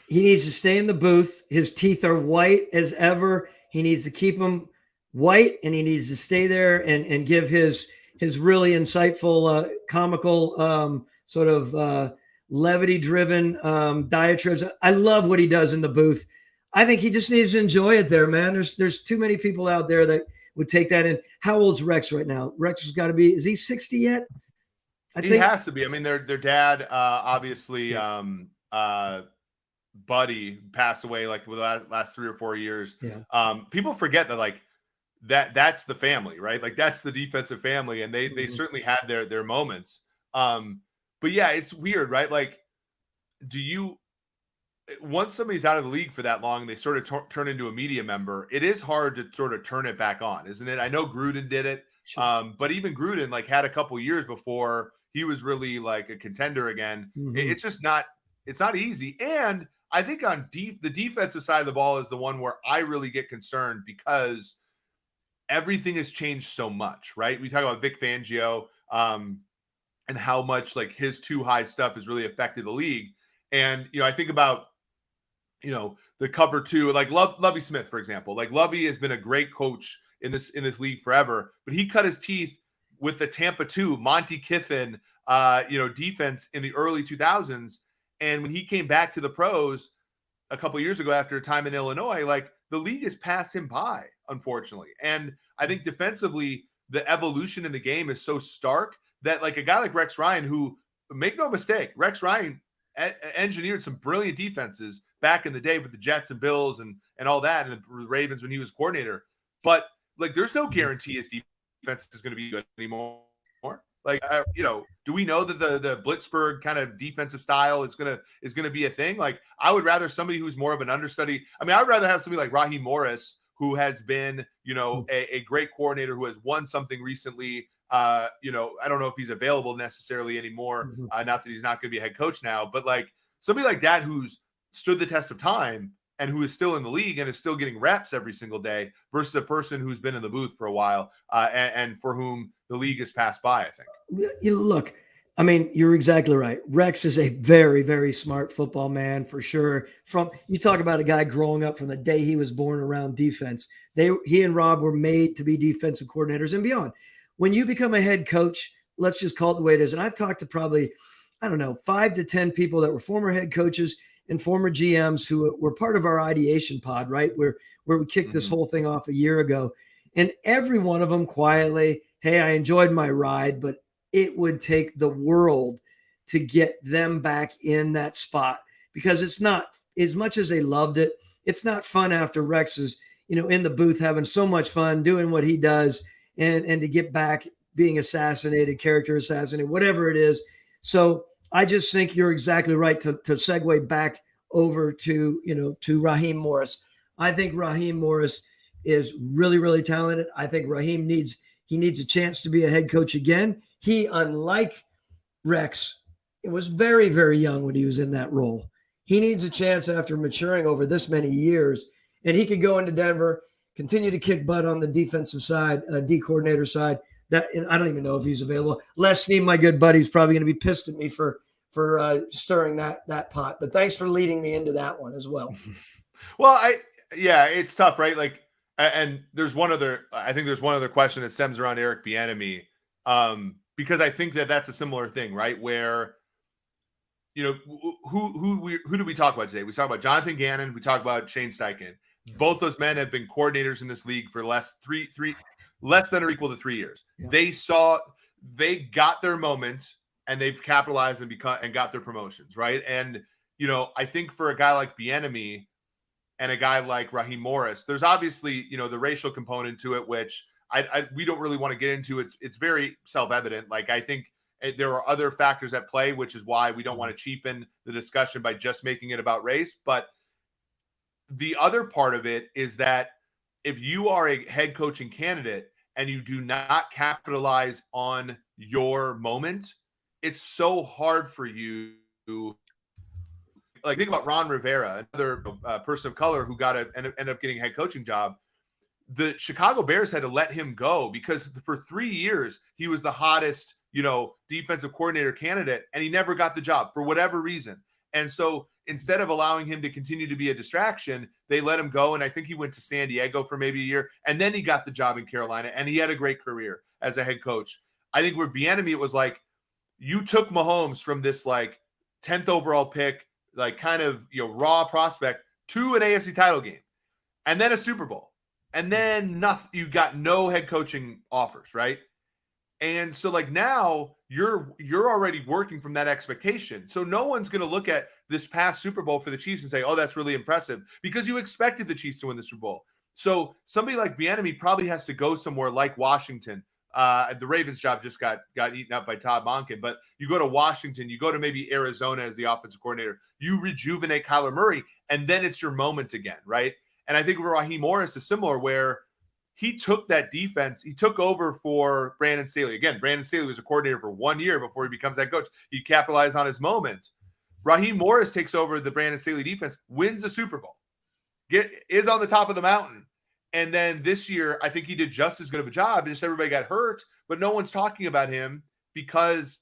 He needs to stay in the booth. His teeth are white as ever. He needs to keep them white, and he needs to stay there and give his really insightful, comical, sort of levity-driven diatribes. I love what he does in the booth. I think he just needs to enjoy it there, man. There's too many people out there that would take that in. How old's Rex right now? Rex has got to be. Is he 60 yet? I think he has to be. I mean, their dad, obviously. Buddy passed away like with the last 3 or 4 years. People forget that that's the family, right? Like that's the defensive family, and they certainly had their moments. But yeah, it's weird, right? Like, once somebody's out of the league for that long, they sort of turn into a media member. It is hard to sort of turn it back on, isn't it? I know Gruden did it, but even Gruden had a couple years before he was really like a contender again. It's just not. It's not easy, and I think on the defensive side of the ball is the one where I really get concerned because everything has changed so much, right? We talk about Vic Fangio and how much like his too high stuff has really affected the league. And, I think about, the cover two, like Lovie Smith, for example. Like Lovie has been a great coach in this league forever, but he cut his teeth with the Tampa 2, Monty Kiffin, defense in the early 2000s. And when he came back to the pros a couple of years ago after a time in Illinois, like the league has passed him by, unfortunately. And I think defensively, the evolution in the game is so stark that like a guy like Rex Ryan, who, make no mistake, Rex Ryan engineered some brilliant defenses back in the day with the Jets and Bills and all that, and the Ravens when he was coordinator. But like, there's no guarantee his defense is going to be good anymore. Like, do we know that the Blitzburg kind of defensive style is gonna be a thing? Like, I would rather somebody who's more of an understudy. I mean, I would rather have somebody like Raheem Morris, who has been, a great coordinator who has won something recently. I don't know if he's available necessarily anymore. Not that he's not going to be a head coach now, but like somebody like that who's stood the test of time and who is still in the league and is still getting reps every single day versus a person who's been in the booth for a while and for whom the league has passed by, I think. Look, I mean, you're exactly right. Rex is a very, very smart football man for sure. You talk about a guy growing up from the day he was born around defense. He and Rob were made to be defensive coordinators and beyond. When you become a head coach, let's just call it the way it is. And I've talked to probably, 5 to 10 people that were former head coaches and former GMs who were part of our ideation pod, right? Where we kicked this whole thing off a year ago. And every one of them quietly, hey, I enjoyed my ride, but it would take the world to get them back in that spot because it's not, as much as they loved it, it's not fun after Rex is, in the booth having so much fun doing what he does and to get back being assassinated, character assassinated, whatever it is. So I just think you're exactly right to segue back over to Raheem Morris. I think Raheem Morris is really, really talented. I think Raheem needs a chance to be a head coach again. He, unlike Rex, was very, very young when he was in that role. He needs a chance after maturing over this many years, and he could go into Denver, continue to kick butt on the defensive side, D coordinator side. And I don't even know if he's available. Les Snead, my good buddy, is probably going to be pissed at me for stirring that pot. But thanks for leading me into that one as well. Well, it's tough, right? Like, and there's one other question that stems around Eric Bieniemy, because I think that's a similar thing, right? Where, who do we talk about today? We talk about Jonathan Gannon. We talk about Shane Steichen. Both those men have been coordinators in this league for less than or equal to 3 years. Yeah. They got their moment and they've capitalized and got their promotions, right? And I think for a guy like Bieniemy and a guy like Raheem Morris, there's obviously the racial component to it, which we don't really want to get into. It's very self-evident. Like, I think there are other factors at play, which is why we don't want to cheapen the discussion by just making it about race. But the other part of it is that if you are a head coaching candidate and you do not capitalize on your moment, it's so hard for you to, like, think about Ron Rivera, another person of color who ended up getting a head coaching job. The Chicago Bears had to let him go because for 3 years he was the hottest, defensive coordinator candidate, and he never got the job for whatever reason. And so instead of allowing him to continue to be a distraction, they let him go. And I think he went to San Diego for maybe a year, and then he got the job in Carolina, and he had a great career as a head coach. I think with Bieniemy, it was like, you took Mahomes from this like 10th overall pick, like kind of, raw prospect to an AFC title game and then a Super Bowl. And then nothing, you got no head coaching offers, right? And so like now you're already working from that expectation. So no one's going to look at this past Super Bowl for the Chiefs and say, oh, that's really impressive, because you expected the Chiefs to win the Super Bowl. So somebody like Bieniemy probably has to go somewhere like Washington. The Ravens job just got eaten up by Todd Monken, but you go to Washington, you go to maybe Arizona as the offensive coordinator, you rejuvenate Kyler Murray, and then it's your moment again, right? And I think Raheem Morris is similar, where he took that defense, he took over for Brandon Staley. Again, Brandon Staley was a coordinator for 1 year before he becomes head coach. He capitalized on his moment. Raheem Morris takes over the Brandon Staley defense, wins the Super Bowl, is on the top of the mountain. And then this year, I think he did just as good of a job. Just everybody got hurt, but no one's talking about him because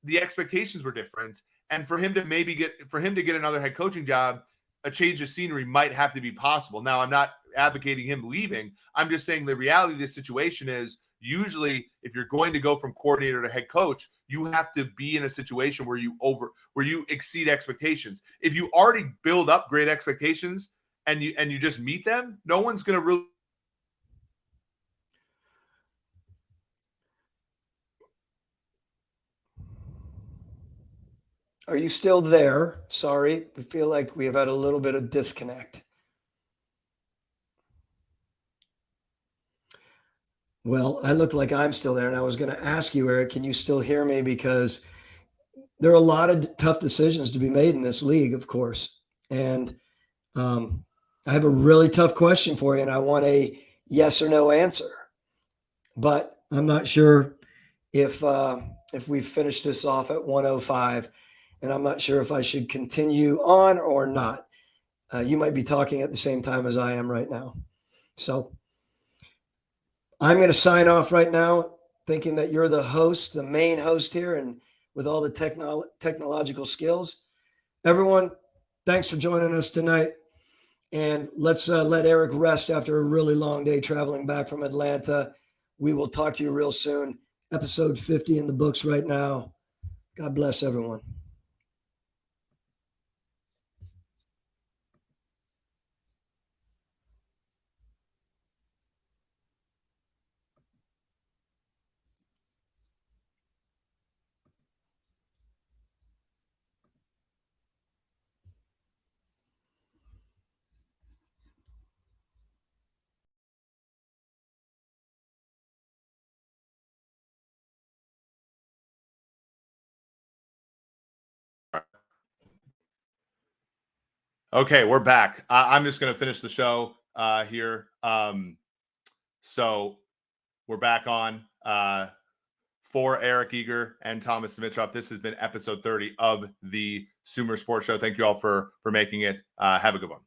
the expectations were different. And for him to get another head coaching job, a change of scenery might have to be possible. Now, I'm not advocating him leaving. I'm just saying the reality of this situation is usually if you're going to go from coordinator to head coach, you have to be in a situation where you exceed expectations. If you already build up great expectations and you just meet them, no one's going to really. Are you still there? Sorry, we feel like we have had a little bit of disconnect. Well, I look like I'm still there, and I was going to ask you, Eric, can you still hear me? Because there are a lot of tough decisions to be made in this league, of course. And I have a really tough question for you, and I want a yes or no answer. But I'm not sure if we finish this off at 105, and I'm not sure if I should continue on or not. You might be talking at the same time as I am right now. So I'm going to sign off right now, thinking that you're the host, the main host here, and with all the technological skills. Everyone, thanks for joining us tonight. And let's let Eric rest after a really long day traveling back from Atlanta. We will talk to you real soon. Episode 50 in the books right now. God bless everyone. Okay, we're back. I'm just going to finish the show here. So we're back on for Eric Eager and Thomas Dimitroff. This has been episode 30 of the Sumer Sports Show. Thank you all for making it. Have a good one.